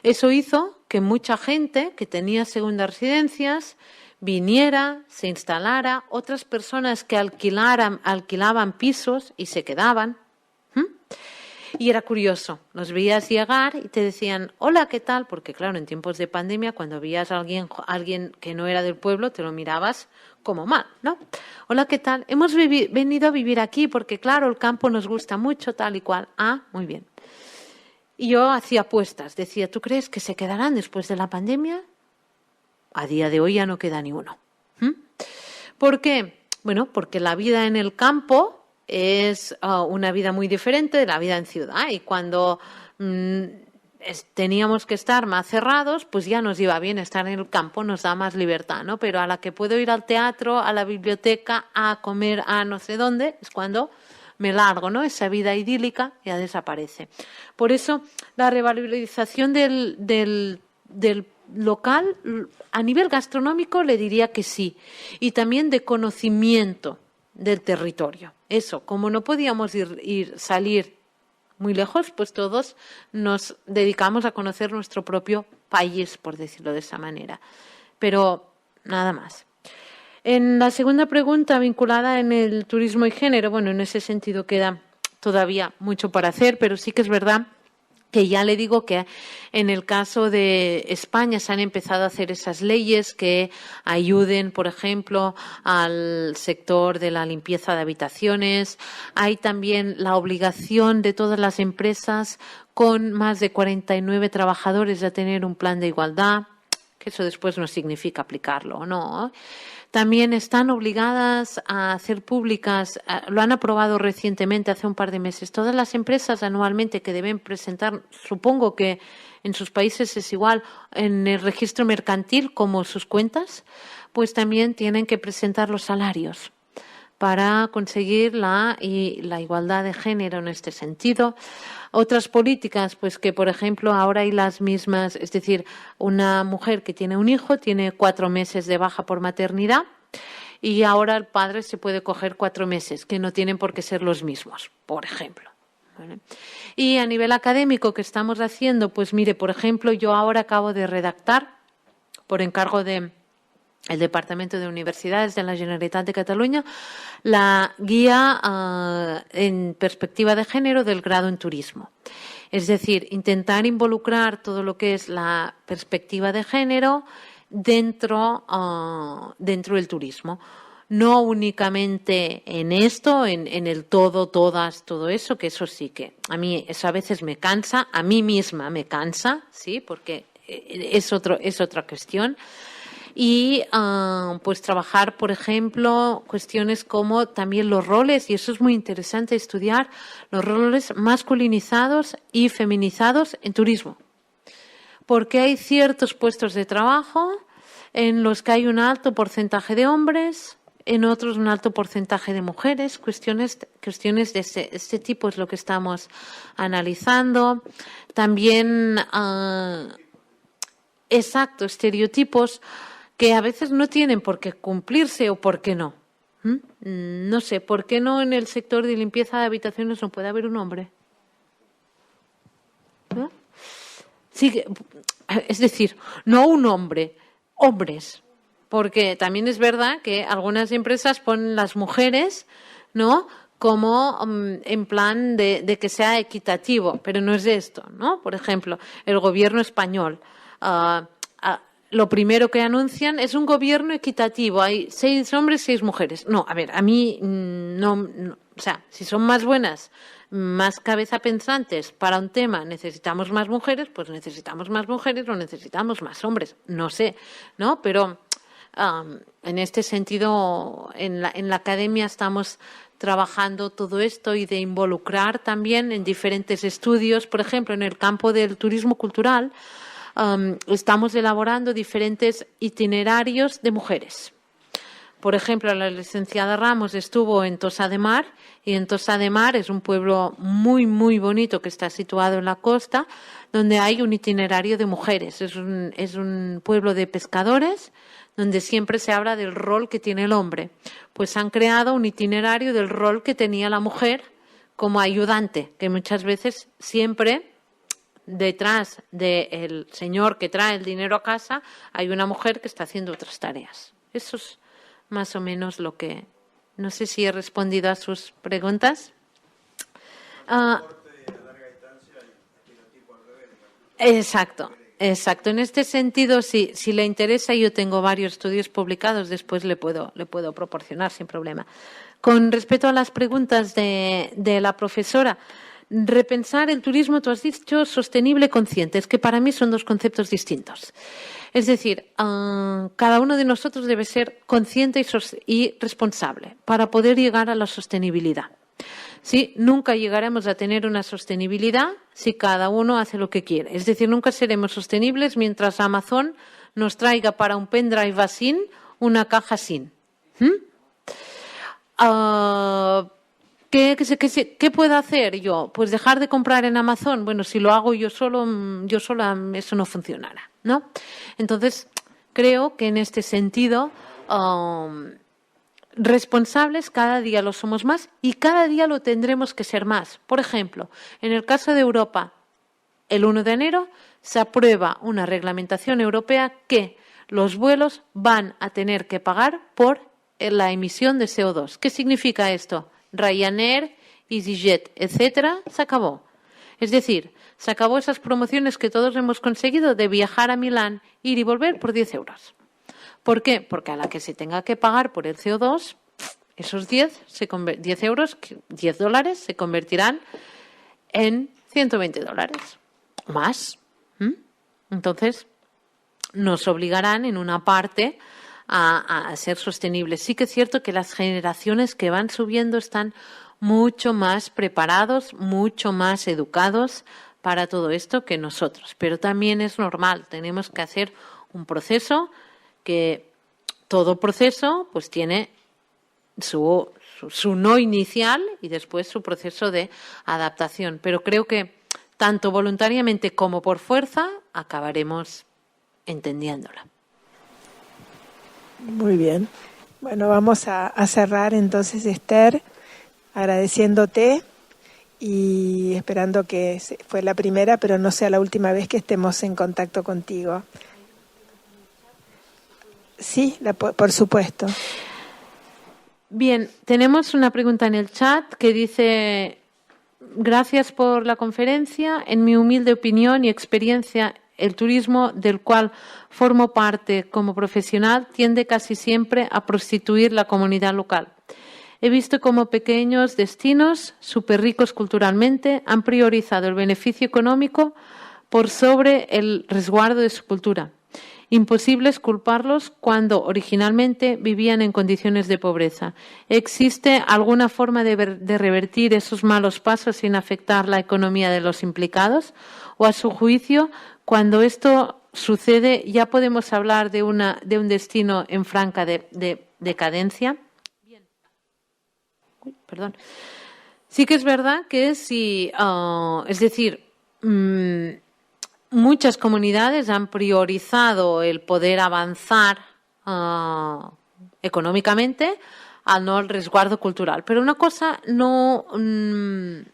Eso hizo que mucha gente que tenía segundas residencias viniera, se instalara, otras personas que alquilaban pisos y se quedaban. Y era curioso, los veías llegar y te decían, hola, ¿qué tal? Porque claro, en tiempos de pandemia, cuando veías a alguien que no era del pueblo, te lo mirabas como mal, ¿no? Hola, ¿qué tal? Hemos venido a vivir aquí porque claro, el campo nos gusta mucho, tal y cual. Ah, muy bien. Y yo hacía apuestas, decía, ¿tú crees que se quedarán después de la pandemia? A día de hoy ya no queda ni uno. ¿Por qué? Bueno, porque la vida en el campo es una vida muy diferente de la vida en ciudad. Y cuando en teníamos que estar más cerrados, pues ya nos iba bien estar en el campo, nos da más libertad, ¿no? Pero a la que puedo ir al teatro, a la biblioteca, a comer, a no sé dónde, es cuando me largo, ¿no? Esa vida idílica ya desaparece. Por eso, la revalorización del local, a nivel gastronómico, le diría que sí. Y también de conocimiento del territorio. Eso, como no podíamos salir muy lejos, pues todos nos dedicamos a conocer nuestro propio país, por decirlo de esa manera. Pero nada más. En la segunda pregunta, vinculada en el turismo y género, bueno, en ese sentido queda todavía mucho por hacer, pero sí que es verdad que ya le digo que en el caso de España se han empezado a hacer esas leyes que ayuden, por ejemplo, al sector de la limpieza de habitaciones. Hay también la obligación de todas las empresas con más de 49 trabajadores de tener un plan de igualdad, que eso después no significa aplicarlo, ¿no? También están obligadas a hacer públicas, lo han aprobado recientemente, hace un par de meses, todas las empresas anualmente que deben presentar, supongo que en sus países es igual, en el registro mercantil como sus cuentas, pues también tienen que presentar los salarios para conseguir la igualdad de género en este sentido. Otras políticas, pues que por ejemplo ahora hay las mismas, es decir, una mujer que tiene un hijo tiene 4 meses de baja por maternidad y ahora el padre se puede coger 4 meses, que no tienen por qué ser los mismos, por ejemplo. ¿Vale? Y a nivel académico, ¿qué estamos haciendo? Pues mire, por ejemplo, yo ahora acabo de redactar, por encargo del Departamento de Universidades de la Generalitat de Cataluña, la guía en perspectiva de género del grado en turismo. Es decir, intentar involucrar todo lo que es la perspectiva de género dentro del turismo. No únicamente en esto, en el todo, todas, todo eso, que eso sí que a mí eso a veces me cansa, a mí misma me cansa, sí, porque es otra cuestión. Y pues trabajar, por ejemplo, cuestiones como también los roles, y eso es muy interesante estudiar, los roles masculinizados y feminizados en turismo. Porque hay ciertos puestos de trabajo en los que hay un alto porcentaje de hombres, en otros un alto porcentaje de mujeres. Cuestiones de este tipo es lo que estamos analizando. También, estereotipos que a veces no tienen por qué cumplirse o por qué no. No sé, ¿por qué no en el sector de limpieza de habitaciones no puede haber un hombre? ¿No? Sí, es decir, no un hombre, hombres. Porque también es verdad que algunas empresas ponen las mujeres, ¿no?, como en plan de que sea equitativo, pero no es de esto, ¿no? Por ejemplo, el gobierno español, lo primero que anuncian es un gobierno equitativo. Hay 6 hombres, 6 mujeres. No, a ver, a mí no, o sea, si son más buenas, más cabeza pensantes para un tema, necesitamos más mujeres, pues necesitamos más mujeres o necesitamos más hombres. No sé, ¿no? Pero en este sentido, en la academia estamos trabajando todo esto y de involucrar también en diferentes estudios, por ejemplo, en el campo del turismo cultural, estamos elaborando diferentes itinerarios de mujeres. Por ejemplo, la licenciada Ramos estuvo en Tossa de Mar, y en Tossa de Mar es un pueblo muy, muy bonito que está situado en la costa, donde hay un itinerario de mujeres. Es un pueblo de pescadores, donde siempre se habla del rol que tiene el hombre. Pues han creado un itinerario del rol que tenía la mujer como ayudante, que muchas veces siempre detrás del señor que trae el dinero a casa hay una mujer que está haciendo otras tareas. Eso es más o menos lo que... No sé si he respondido a sus preguntas. Exacto. En este sentido, si le interesa, yo tengo varios estudios publicados, después le puedo proporcionar sin problema. Con respecto a las preguntas de la profesora, repensar el turismo, tú has dicho sostenible, consciente. Es que para mí son 2 conceptos distintos. Es decir, cada uno de nosotros debe ser consciente y responsable para poder llegar a la sostenibilidad. Sí, nunca llegaremos a tener una sostenibilidad si cada uno hace lo que quiere. Es decir, nunca seremos sostenibles mientras Amazon nos traiga para un pendrive así una caja sin. ¿Qué puedo hacer yo? Pues dejar de comprar en Amazon. Bueno, si lo hago yo sola, eso no funcionará, ¿no? Entonces, creo que en este sentido, responsables cada día lo somos más y cada día lo tendremos que ser más. Por ejemplo, en el caso de Europa, el 1 de enero se aprueba una reglamentación europea que los vuelos van a tener que pagar por la emisión de CO2. ¿Qué significa esto? Ryanair, EasyJet, etcétera, se acabó. Es decir, se acabó esas promociones que todos hemos conseguido de viajar a Milán, ir y volver por 10 euros. ¿Por qué? Porque a la que se tenga que pagar por el CO2, esos 10 euros, $10 se convertirán en $120 más. Entonces, nos obligarán en una parte a ser sostenibles. Sí que es cierto que las generaciones que van subiendo están mucho más preparados, mucho más educados para todo esto que nosotros. Pero también es normal, tenemos que hacer un proceso que todo proceso pues tiene su no inicial y después su proceso de adaptación. Pero creo que tanto voluntariamente como por fuerza acabaremos entendiéndola. Muy bien. Bueno, vamos a cerrar entonces, Esther, agradeciéndote y esperando que fue la primera, pero no sea la última vez que estemos en contacto contigo. Sí, por supuesto. Bien, tenemos una pregunta en el chat que dice: gracias por la conferencia. En mi humilde opinión y experiencia, el turismo del cual formo parte como profesional tiende casi siempre a prostituir la comunidad local. He visto cómo pequeños destinos, súper ricos culturalmente, han priorizado el beneficio económico por sobre el resguardo de su cultura. Imposible es culparlos cuando originalmente vivían en condiciones de pobreza. ¿Existe alguna forma de revertir esos malos pasos sin afectar la economía de los implicados? ¿O a su juicio, cuando esto sucede, ya podemos hablar de un destino en franca decadencia? Bien. Perdón. Sí que es verdad que es decir, muchas comunidades han priorizado el poder avanzar económicamente al no el resguardo cultural. Pero una cosa no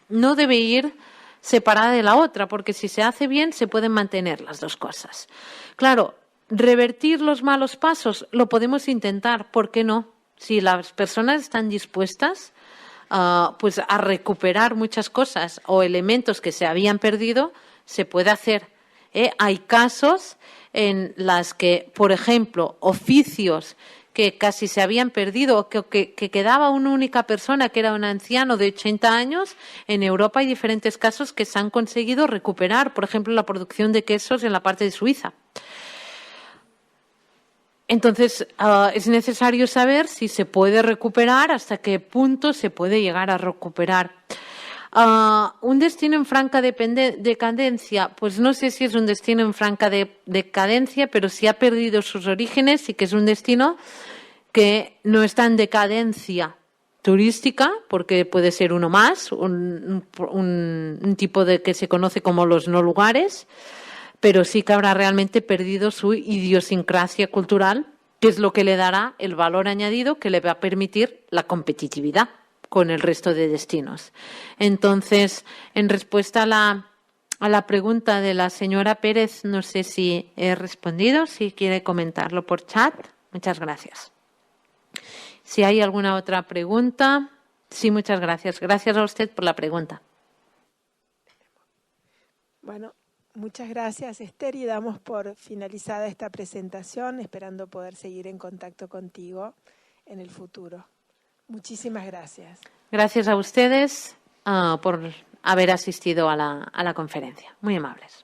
debe ir separada de la otra, porque si se hace bien se pueden mantener las dos cosas. Claro, revertir los malos pasos lo podemos intentar, ¿por qué no? Si las personas están dispuestas pues a recuperar muchas cosas o elementos que se habían perdido, se puede hacer. Hay casos en las que, por ejemplo, oficios que casi se habían perdido o que quedaba una única persona, que era un anciano de 80 años, en Europa hay diferentes casos que se han conseguido recuperar, por ejemplo, la producción de quesos en la parte de Suiza. Entonces, es necesario saber si se puede recuperar, hasta qué punto se puede llegar a recuperar. Un destino en franca decadencia, pues no sé si es un destino en franca decadencia, pero sí ha perdido sus orígenes y que es un destino que no está en decadencia turística, porque puede ser uno más, un tipo de que se conoce como los no lugares, pero sí que habrá realmente perdido su idiosincrasia cultural, que es lo que le dará el valor añadido que le va a permitir la competitividad con el resto de destinos. Entonces, en respuesta a la pregunta de la señora Pérez, no sé si he respondido, si quiere comentarlo por chat. Muchas gracias. Si hay alguna otra pregunta, sí, muchas gracias. Gracias a usted por la pregunta. Bueno, muchas gracias, Esther, y damos por finalizada esta presentación, esperando poder seguir en contacto contigo en el futuro. Muchísimas gracias. Gracias a ustedes por haber asistido a la conferencia. Muy amables.